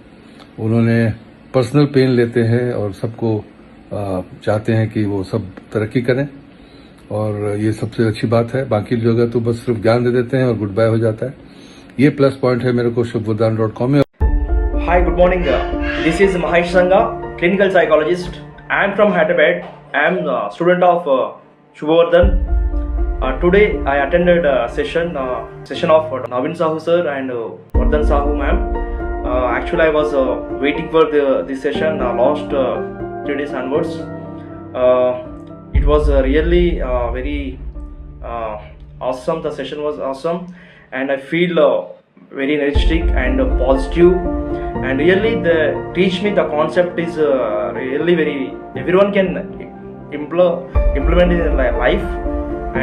उन्होंने पर्सनल पेन लेते हैं और सबको चाहते हैं कि वो सब तरक्की करें, और ये सबसे अच्छी बात है। बाकी जगह तो बस सिर्फ ज्ञान दे देते हैं और गुड बाय हो जाता है। ये प्लस पॉइंट है मेरे को shubhvardhan.com में। Hi, good morning. This is Mahesh Sangha, clinical psychologist. I am from Hyderabad. I am a student of Shubh Vardhan. Today I attended a session of Navin Sahu sir and Vardhan Sahu ma'am. Actually, I was waiting for this session last 3 days onwards. It was really very awesome. The session was awesome, and I feel very energetic and positive, and really they teach me the concept is really very everyone can implement in their life,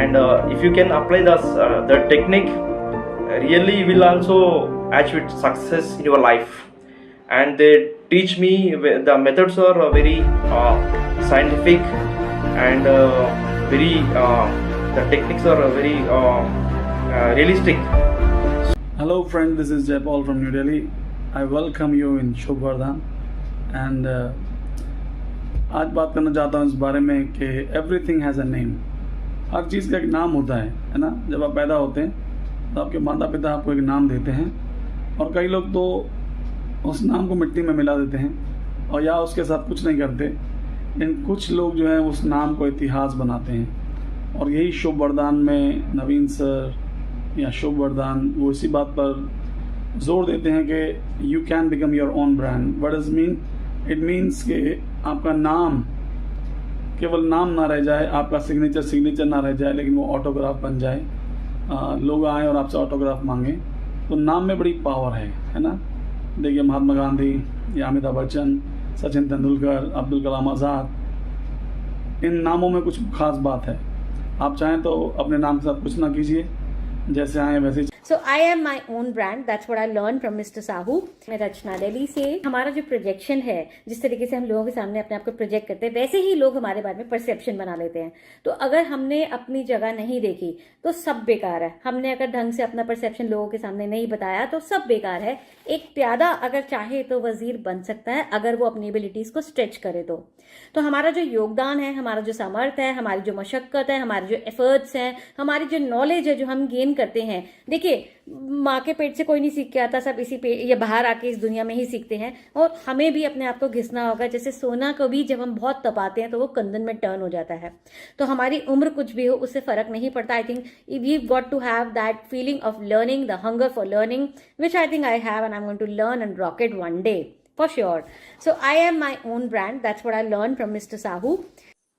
and if you can apply the technique, really you will also achieve success in your life. And they teach me the methods are very scientific, and very the techniques are very realistic. Hello friend, this is Jaypal from New Delhi. I welcome you in Shubh Vardhan and आज बात करना चाहता हूँ इस बारे में कि everything has a name. हर चीज़ का एक नाम होता है ना। जब आप पैदा होते हैं तो आपके माता पिता आपको एक नाम देते हैं और कई लोग तो उस नाम को मिट्टी में मिला देते हैं और या उसके साथ कुछ नहीं करते, लेकिन कुछ लोग जो हैं उस नाम को इतिहास बनाते हैं। और यही शुभ वरदान में नवीन सर या शुभ वरदान वो इसी बात पर जोर देते हैं कि you can become your own brand. What does mean? It means कि आपका नाम केवल नाम ना रह जाए, आपका सिग्नेचर ना रह जाए, लेकिन वो ऑटोग्राफ बन जाए। लोग आए और आपसे ऑटोग्राफ मांगे, तो नाम में बड़ी पावर है ना। देखिए महात्मा गांधी या अमिताभ बच्चन, सचिन तेंदुलकर, अब्दुल कलाम आज़ाद, इन नामों में कुछ खास बात है। आप चाहें तो अपने नाम के साथ कुछ ना कीजिए, जैसे आए वैसे। So I am my own brand. That's what I learned from Mr. Sahu. मैं रचना दिल्ली से। हमारा जो प्रोजेक्शन है, जिस तरीके से हम लोगों के सामने अपने आप को प्रोजेक्ट करते हैं, वैसे ही लोग हमारे बारे में परसेप्शन बना लेते हैं। तो अगर हमने अपनी जगह नहीं देखी तो सब बेकार है। हमने अगर ढंग से अपना परसेप्शन लोगों के सामने नहीं बताया तो सब बेकार है। एक प्यादा अगर चाहे तो वजीर बन सकता है, अगर वो अपनी एबिलिटीज को स्ट्रेच करे तो हमारा जो योगदान है, हमारा जो सामर्थ्य है, हमारी जो मशक्कत है, हमारे जो एफर्ट्स हैं, हमारी जो नॉलेज है जो हम गेन करते हैं। देखिए माँ के पेट से कोई नहीं सीख के आता, सब इसी पे या बाहर आके इस दुनिया में ही सीखते हैं। और हमें भी अपने आप को घिसना होगा। जैसे सोना को भी जब हम बहुत तपाते हैं तो वो कंदन में टर्न हो जाता है। तो हमारी उम्र कुछ भी हो उससे फर्क नहीं पड़ता। I think we got to have that feeling of learning, the hunger for learning, which I think I have and I am going to learn and rock it one day for sure. So I am my own brand. That's what I learned from Mr. Sahu.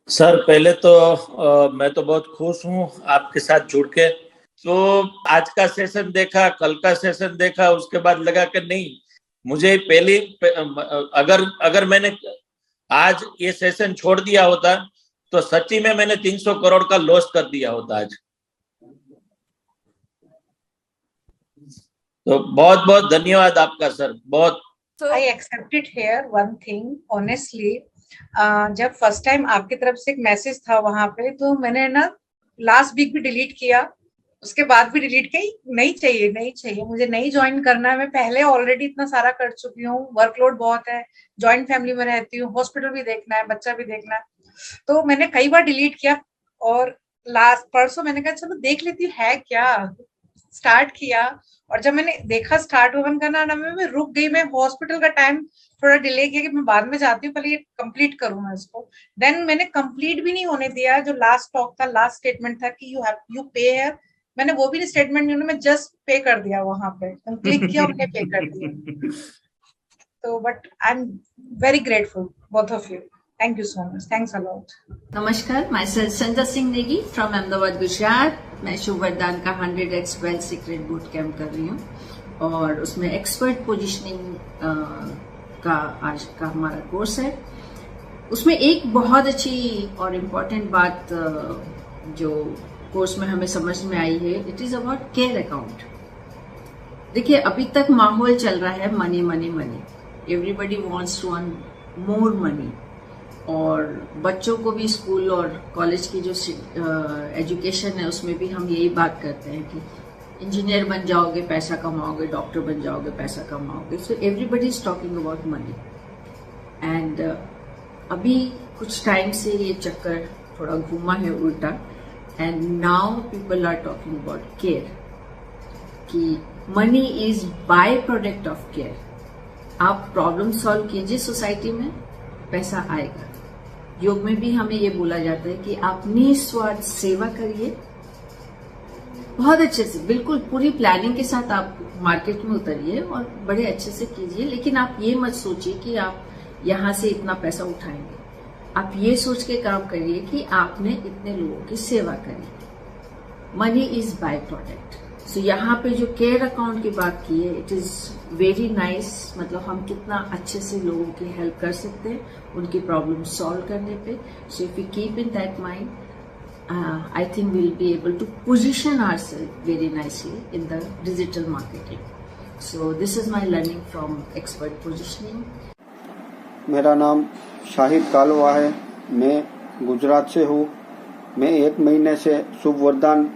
Sir पहले तो मैं तो बहुत खुश हूँ आपके साथ जुड़ के। तो आज का सेशन देखा, कल का सेशन देखा, उसके बाद लगा कि नहीं, मुझे पहले अगर मैंने आज ये सेशन छोड़ दिया होता तो सच्ची में मैंने 300 करोड़ का लॉस कर दिया होता आज। तो बहुत बहुत धन्यवाद आपका सर, बहुत। So I accepted here one thing honestly. जब फर्स्ट टाइम आपकी तरफ से एक मैसेज था वहां पे, तो मैंने ना लास्ट वीक भी डिलीट किया, उसके बाद भी डिलीट की। नहीं चाहिए मुझे, नहीं ज्वाइन करना है। मैं पहले ऑलरेडी इतना सारा कर चुकी हूँ, वर्कलोड बहुत है, जॉइंट फैमिली में रहती हूँ, हॉस्पिटल भी देखना है, बच्चा भी देखना है। तो मैंने कई बार डिलीट किया और लास्ट परसों मैंने कहा चलो देख लेती है क्या, स्टार्ट किया। और जब मैंने देखा स्टार्ट हुआ, मैंने कहा ना मैं रुक गई। मैं हॉस्पिटल का टाइम थोड़ा डिले किया कि मैं बाद में जाती हूँ, पहले ये कंप्लीट करूँ मैं इसको। देन मैंने कंप्लीट भी नहीं होने दिया। जो लास्ट टॉक था, लास्ट स्टेटमेंट था कि यू पे है, मैंने वो भी स्टेटमेंट नहीं, मैं जस्ट पे कर दिया वहां पे, क्लिक किया, उन्होंने पे कर दिया। तो but I am very grateful both of you. Thank you so much. Thanks a lot. नमस्कार, मैं संजय सिंह नेगी फ्रॉम अहमदाबाद गुजरात। मैं शुभ वरदान का 100x wealth secret boot camp कर रही हूँ और उसमें एक्सपर्ट पोजीशनिंग का आज का हमारा कोर्स है। उसमें एक बहुत अच्छी और इम्पोर्टेंट बात जो कोर्स में हमें समझ में आई है, it is about care account. देखिए अभी तक माहौल चल रहा है money money money, everybody wants to earn more money. और बच्चों को भी स्कूल और कॉलेज की जो एजुकेशन है उसमें भी हम यही बात करते हैं कि इंजीनियर बन जाओगे पैसा कमाओगे, डॉक्टर बन जाओगे पैसा कमाओगे। So everybody is talking about money. And अभी कुछ टाइम से ये चक्कर थोड़ा घूमा है उल्टा, and now people are talking about care, कि money is byproduct of care. आप प्रॉब्लम सॉल्व कीजिए सोसाइटी में, पैसा आएगा। योग में भी हमें ये बोला जाता है कि आप निस्वार्थ सेवा करिए, बहुत अच्छे से, बिल्कुल पूरी प्लानिंग के साथ आप मार्केट में उतरिए और बड़े अच्छे से कीजिए। लेकिन आप ये मत सोचिए कि आप यहां से इतना पैसा उठाएंगे। आप ये सोच के काम करिए कि आपने इतने लोगों की सेवा करी। Money is byproduct. So यहाँ पे जो केयर अकाउंट की बात की है, इट इज वेरी नाइस। मतलब हम कितना अच्छे से लोगों की हेल्प कर सकते हैं उनकी प्रॉब्लम सॉल्व करने पे। So if you keep in that mind, I think we'll be able to position ourselves very nicely in the digital marketing. So this is my learning from expert positioning. मेरा नाम शाहिद कालवा है, मैं गुजरात से हूँ। मैं 1 महीने से शुभ वरदान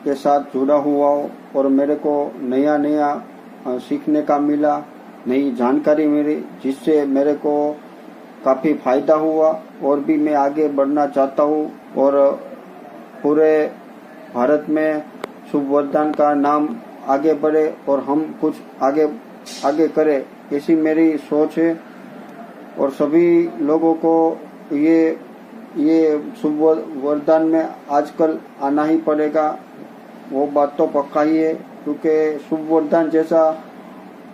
के साथ जुड़ा हुआ हूँ और मेरे को नया नया सीखने का मिला, नई जानकारी मिली, जिससे मेरे को काफ़ी फायदा हुआ और भी मैं आगे बढ़ना चाहता हूँ और पूरे भारत में शुभ वरदान का नाम आगे बढ़े और हम कुछ आगे करें, ऐसी मेरी सोच है। और सभी लोगों को ये शुभ वरदान में आजकल आना ही पड़ेगा, वो बात तो पक्का ही है, क्योंकि शुभ वरदान जैसा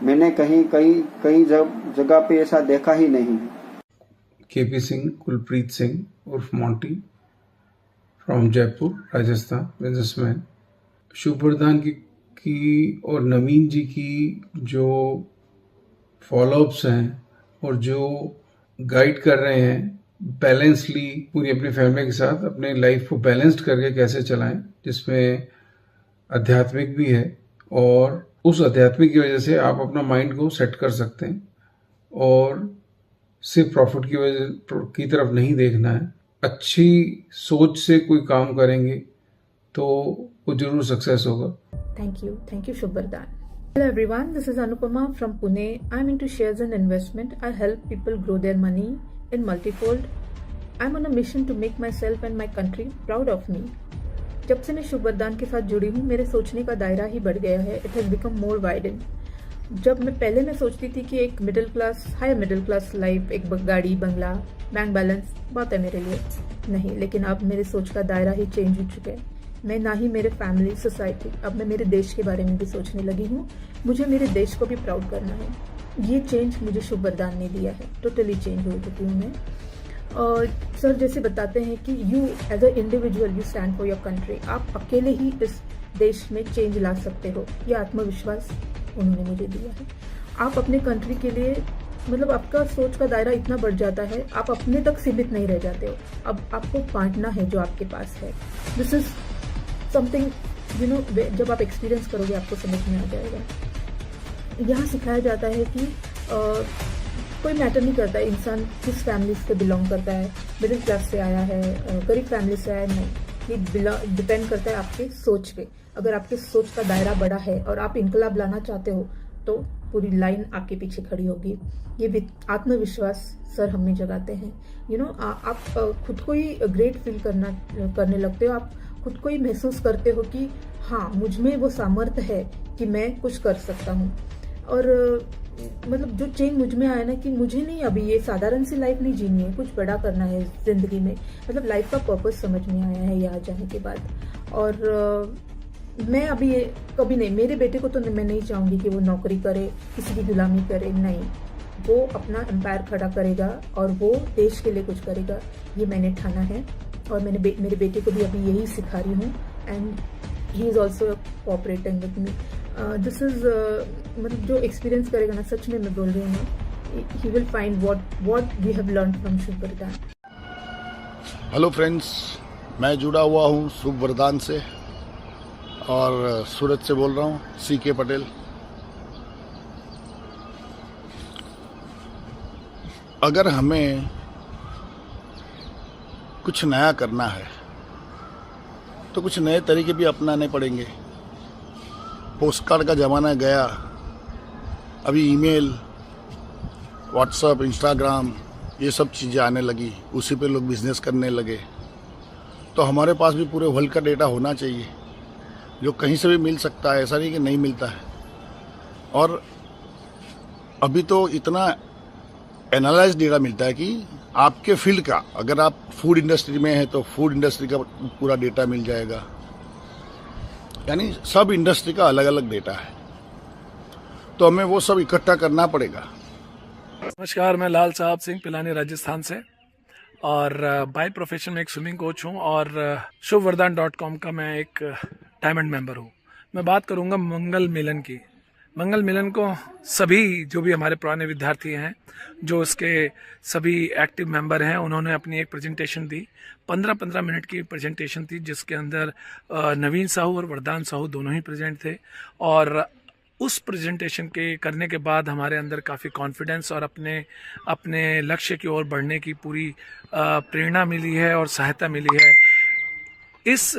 मैंने कहीं जगह पे ऐसा देखा ही नहीं। केपी सिंह, कुलप्रीत सिंह उर्फ मोंटी फ्रॉम जयपुर, राजस्थान, बिजनेसमैन। शुभ वरदान की और नवीन जी की जो फॉलोअप्स हैं और जो गाइड कर रहे हैं बैलेंसली पूरी अपनी फैमिली के साथ अपने लाइफ को बैलेंस्ड करके कैसे चलाएं, जिसमें आध्यात्मिक भी है और उस आध्यात्मिक की वजह से आप अपना माइंड को सेट कर सकते हैं और सिर्फ प्रॉफिट की तरफ नहीं देखना है। अच्छी सोच से कोई काम करेंगे तो वो जरूर सक्सेस होगा। Thank you Shubh Vardhan. Hello everyone, this is Anupama from Pune. I'm into shares and investment. I help people grow their money in multifold. I'm on a mission to make myself and my country proud of me. जब से मैं शुभ वरदान के साथ जुड़ी हूँ, मेरे सोचने का दायरा ही बढ़ गया है। It has become more widened. जब पहले मैं सोचती थी कि एक हायर मिडिल क्लास लाइफ, एक गाड़ी, बंगला, बैंक बैलेंस बात है मेरे लिए, नहीं, लेकिन अब मेरे सोच का दायरा ही चेंज हो चुका है। मैं ना ही मेरे फैमिली, सोसाइटी, अब मैं मेरे देश के बारे में भी सोचने लगी हूँ। मुझे मेरे देश को भी प्राउड करना है। ये चेंज मुझे शुभ वरदान ने दिया है। टोटली चेंज हो चुकी हूँ मैं। सर जैसे बताते हैं कि you as a individual you stand for your country. आप अकेले ही इस देश में चेंज ला सकते हो। यह आत्मविश्वास उन्होंने मुझे दिया है। आप अपने कंट्री के लिए मतलब आपका सोच का दायरा इतना बढ़ जाता है, आप अपने तक सीमित नहीं रह जाते हो। अब आपको बांटना है जो आपके पास है। दिस इज समथिंग जब आप एक्सपीरियंस करोगे आपको समझ में आ जाएगा। यहाँ सिखाया जाता है कि कोई मैटर नहीं करता है इंसान किस फैमिली से बिलोंग करता है, मिडिल क्लास से आया है, गरीब फैमिली से आया है, नहीं। ये डिपेंड करता है आपके सोच पे। अगर आपके सोच का दायरा बड़ा है और आप इनकलाब लाना चाहते हो तो पूरी लाइन आपके पीछे खड़ी होगी। ये आत्मविश्वास सर हमें जगाते हैं। आप खुद को ही ग्रेट फील करने लगते हो। आप खुद को ही महसूस करते हो कि हाँ, मुझ में वो सामर्थ्य है कि मैं कुछ कर सकता हूँ। और मतलब जो चेंज मुझ में आया ना कि मुझे नहीं अभी ये साधारण सी लाइफ नहीं जीनी है, कुछ बड़ा करना है जिंदगी में। मतलब लाइफ का पर्पस समझ में आया है यहाँ जाने के बाद। और मैं अभी कभी नहीं, मेरे बेटे को तो मैं नहीं चाहूँगी कि वो नौकरी करे, किसी की गुलामी करे, नहीं। वो अपना एम्पायर खड़ा करेगा और वो देश के लिए कुछ करेगा, ये मैंने ठाना है। और मेरे बेटे को भी अभी यही सिखा रही हूँ and he is also cooperating with me. This is मतलब जो एक्सपीरियंस करेगा ना, सच में मैं बोल रही हूँ, he will find what we have learn from Shubh Vardan. Hello friends, मैं जुड़ा हुआ हूँ शुभ वरदान से और सूरत से बोल रहा हूँ, CK पटेल। अगर हमें कुछ नया करना है तो कुछ नए तरीके भी अपनाने पड़ेंगे। पोस्टकार्ड का ज़माना गया, अभी ईमेल, व्हाट्सएप, इंस्टाग्राम, ये सब चीज़ें आने लगी, उसी पे लोग बिजनेस करने लगे। तो हमारे पास भी पूरे वर्ल्ड का डेटा होना चाहिए जो कहीं से भी मिल सकता है, ऐसा नहीं कि नहीं मिलता है। और अभी तो इतना एनालाइज डेटा मिलता है कि आपके फील्ड का, अगर आप फूड इंडस्ट्री में है तो फूड इंडस्ट्री का पूरा डेटा मिल जाएगा। यानी सब इंडस्ट्री का अलग अलग डेटा है, तो हमें वो सब इकट्ठा करना पड़ेगा। नमस्कार, मैं लाल साहब सिंह, पिलानी, राजस्थान से, और बाय प्रोफेशन में एक स्विमिंग कोच हूँ और shubvardhan.com का मैं एक डायमंड मेंबर हूँ। मैं बात करूँगा मंगल मिलन की। मंगल मिलन को सभी जो भी हमारे पुराने विद्यार्थी हैं, जो उसके सभी एक्टिव मेंबर हैं, उन्होंने अपनी एक प्रेजेंटेशन दी। 15-15 मिनट की प्रेजेंटेशन थी, जिसके अंदर नवीन साहू और वरदान साहू दोनों ही प्रेजेंट थे। और उस प्रेजेंटेशन के करने के बाद हमारे अंदर काफ़ी कॉन्फिडेंस और अपने लक्ष्य की ओर बढ़ने की पूरी प्रेरणा मिली है और सहायता मिली है। इस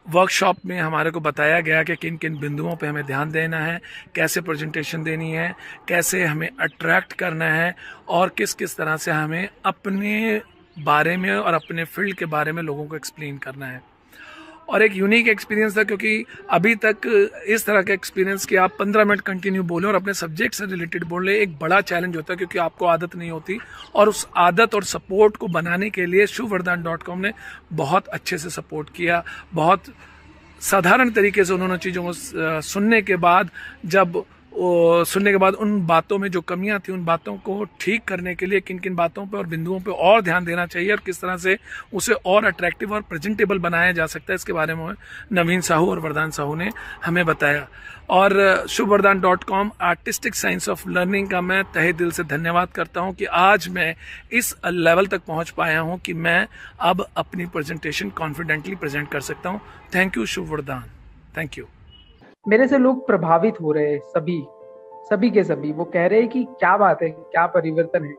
वर्कशॉप में हमारे को बताया गया कि किन किन बिंदुओं पे हमें ध्यान देना है, कैसे प्रेजेंटेशन देनी है, कैसे हमें अट्रैक्ट करना है और किस किस तरह से हमें अपने बारे में और अपने फील्ड के बारे में लोगों को एक्सप्लेन करना है। और एक यूनिक एक्सपीरियंस था, क्योंकि अभी तक इस तरह का एक्सपीरियंस कि आप 15 मिनट कंटिन्यू बोलें और अपने सब्जेक्ट से रिलेटेड बोले, एक बड़ा चैलेंज होता है, क्योंकि आपको आदत नहीं होती। और उस आदत और सपोर्ट को बनाने के लिए shubvardhan.com ने बहुत अच्छे से सपोर्ट किया। बहुत साधारण तरीके से उन्होंने चीज़ों को सुनने के बाद उन बातों में जो कमियां थी, उन बातों को ठीक करने के लिए किन किन बातों पे और बिंदुओं पे और ध्यान देना चाहिए और किस तरह से उसे और अट्रैक्टिव और प्रेजेंटेबल बनाया जा सकता है, इसके बारे में नवीन साहू और वरदान साहू ने हमें बताया। और shubvardhan.com artistic science of learning का मैं तहे दिल से धन्यवाद करता हूं कि आज मैं इस लेवल तक पहुंच पाया हूं कि मैं अब अपनी प्रेजेंटेशन कॉन्फिडेंटली प्रेजेंट कर सकता हूं। Thank you shubvardhan, thank you. मेरे से लोग प्रभावित हो रहे हैं, सभी के सभी। वो कह रहे हैं कि क्या बात है, क्या परिवर्तन है।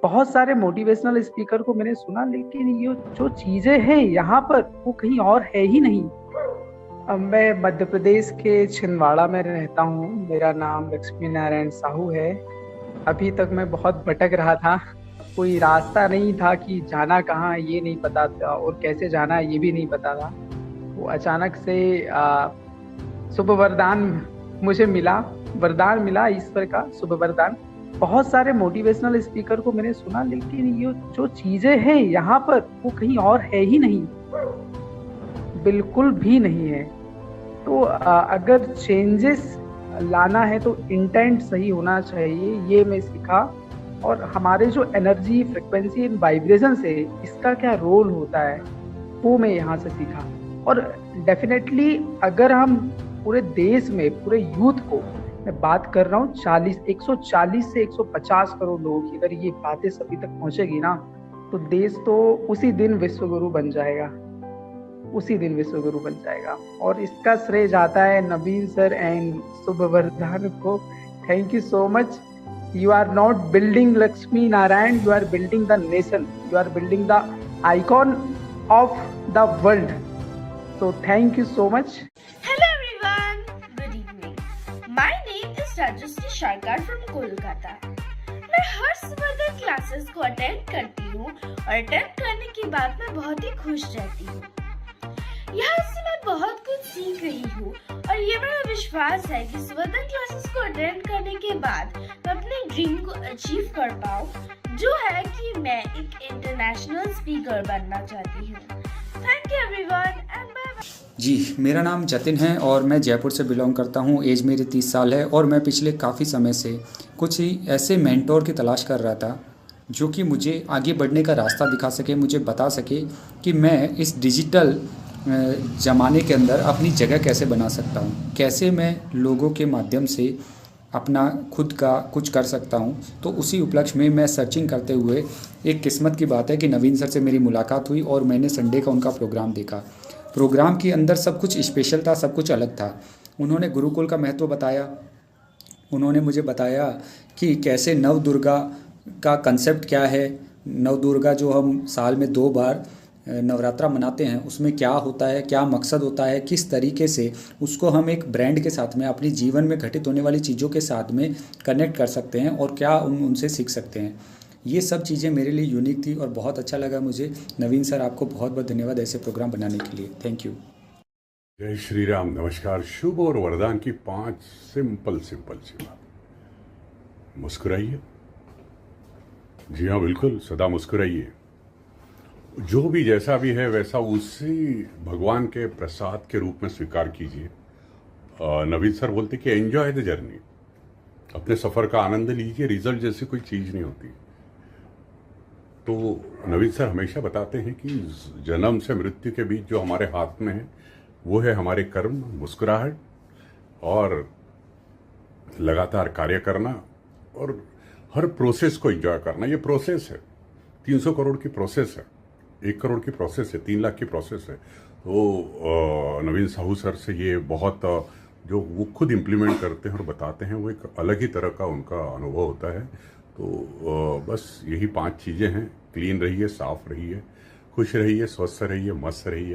बहुत सारे मोटिवेशनल स्पीकर को मैंने सुना, लेकिन ये जो चीजें हैं यहाँ पर वो कहीं और है ही नहीं। मैं मध्य प्रदेश के छिंदवाड़ा में रहता हूँ। मेरा नाम लक्ष्मी नारायण साहू है। अभी तक मैं बहुत भटक रहा था, कोई रास्ता नहीं था कि जाना कहाँ ये नहीं पता था और कैसे जाना ये भी नहीं पता था। वो अचानक से शुभ वरदान मुझे मिला, वरदान मिला ईश्वर का, शुभ वरदान। बहुत सारे मोटिवेशनल स्पीकर को मैंने सुना, लेकिन ये जो चीजें हैं यहाँ पर वो कहीं और है ही नहीं, बिल्कुल भी नहीं है। तो अगर चेंजेस लाना है तो इंटेंट सही होना चाहिए, ये मैं सीखा। और हमारे जो एनर्जी, फ्रिक्वेंसी एंड वाइब्रेशन से इसका क्या रोल होता है वो मैं यहाँ से सीखा। और डेफिनेटली अगर हम पूरे देश में, पूरे यूथ को मैं बात कर रहा हूँ, 140 से 150 करोड़ लोगों की अगर ये बातें सभी तक पहुंचेगी ना, तो देश तो उसी दिन विश्वगुरु बन जाएगा, उसी दिन विश्वगुरु बन जाएगा। और इसका श्रेय जाता है नवीन सर एंड शुभ वरदान को। Thank you so much. You are not building Lakshmi Narayan, you are building the nation, you are building the icon of the world. So thank you so much. Hello everyone. Good evening. My name is Rajyasree Sharkar from Kolkata. मैं हर सुबह classes को attend करती हूँ और attend करने के बाद मैं बहुत ही खुश रहती हूँ। यहाँ से मैं बहुत कुछ सीख रही हूँ और ये मेरा विश्वास है कि सुबह क्लासेस को अटेंड करने के बाद मैं अपने ड्रीम को अचीव कर पाऊँ, जो है कि मैं एक इंटरनेशनल स्पीकर बनना चाहती हूँ। Thank you everyone and bye. जी, मेरा नाम जतिन है और मैं जयपुर से बिलोंग करता हूँ। एज मेरी 30 साल है और मैं पिछले काफ़ी समय से कुछ ही ऐसे मेंटोर की तलाश कर रहा था जो कि मुझे आगे बढ़ने का रास्ता दिखा सके, मुझे बता सके कि मैं इस डिजिटल ज़माने के अंदर अपनी जगह कैसे बना सकता हूँ, कैसे मैं लोगों के माध्यम से अपना खुद का कुछ कर सकता हूँ। तो उसी उपलक्ष्य में मैं सर्चिंग करते हुए, एक किस्मत की बात है कि नवीन सर से मेरी मुलाकात हुई और मैंने संडे का उनका प्रोग्राम देखा। प्रोग्राम के अंदर सब कुछ स्पेशल था, सब कुछ अलग था। उन्होंने गुरुकुल का महत्व बताया, उन्होंने मुझे बताया कि कैसे नव दुर्गा का कंसेप्ट क्या है, नव दुर्गा जो हम साल में 2 बार नवरात्रा मनाते हैं उसमें क्या होता है, क्या मकसद होता है, किस तरीके से उसको हम एक ब्रांड के साथ में अपनी जीवन में घटित होने वाली चीज़ों के साथ में कनेक्ट कर सकते हैं और क्या उनसे सीख सकते हैं। ये सब चीज़ें मेरे लिए यूनिक थी और बहुत अच्छा लगा मुझे। नवीन सर, आपको बहुत बहुत धन्यवाद ऐसे प्रोग्राम बनाने के लिए। Thank you. जय श्री राम, नमस्कार। शुभ और वरदान की 5 सिंपल सी बात। मुस्कुराइए। जी हाँ, बिल्कुल, सदा मुस्कुराइए। जो भी जैसा भी है वैसा उसी भगवान के प्रसाद के रूप में स्वीकार कीजिए। नवीन सर बोलते कि एंजॉय द जर्नी, अपने सफ़र का आनंद लीजिए, रिजल्ट जैसी कोई चीज़ नहीं होती। तो नवीन सर हमेशा बताते हैं कि जन्म से मृत्यु के बीच जो हमारे हाथ में है वो है हमारे कर्म, मुस्कुराहट और लगातार कार्य करना और हर प्रोसेस को एंजॉय करना। ये प्रोसेस है, 300 करोड़ की प्रोसेस है, 1 करोड़ की प्रोसेस है, 3 लाख की प्रोसेस है। तो नवीन साहू सर से ये बहुत जो वो खुद इम्प्लीमेंट करते हैं और बताते हैं, वो एक अलग ही तरह का उनका अनुभव होता है। तो बस यही 5 चीज़ें हैं। क्लीन रहिए, साफ रहिए, खुश रहिए, स्वस्थ रहिए, मस्त रहिए।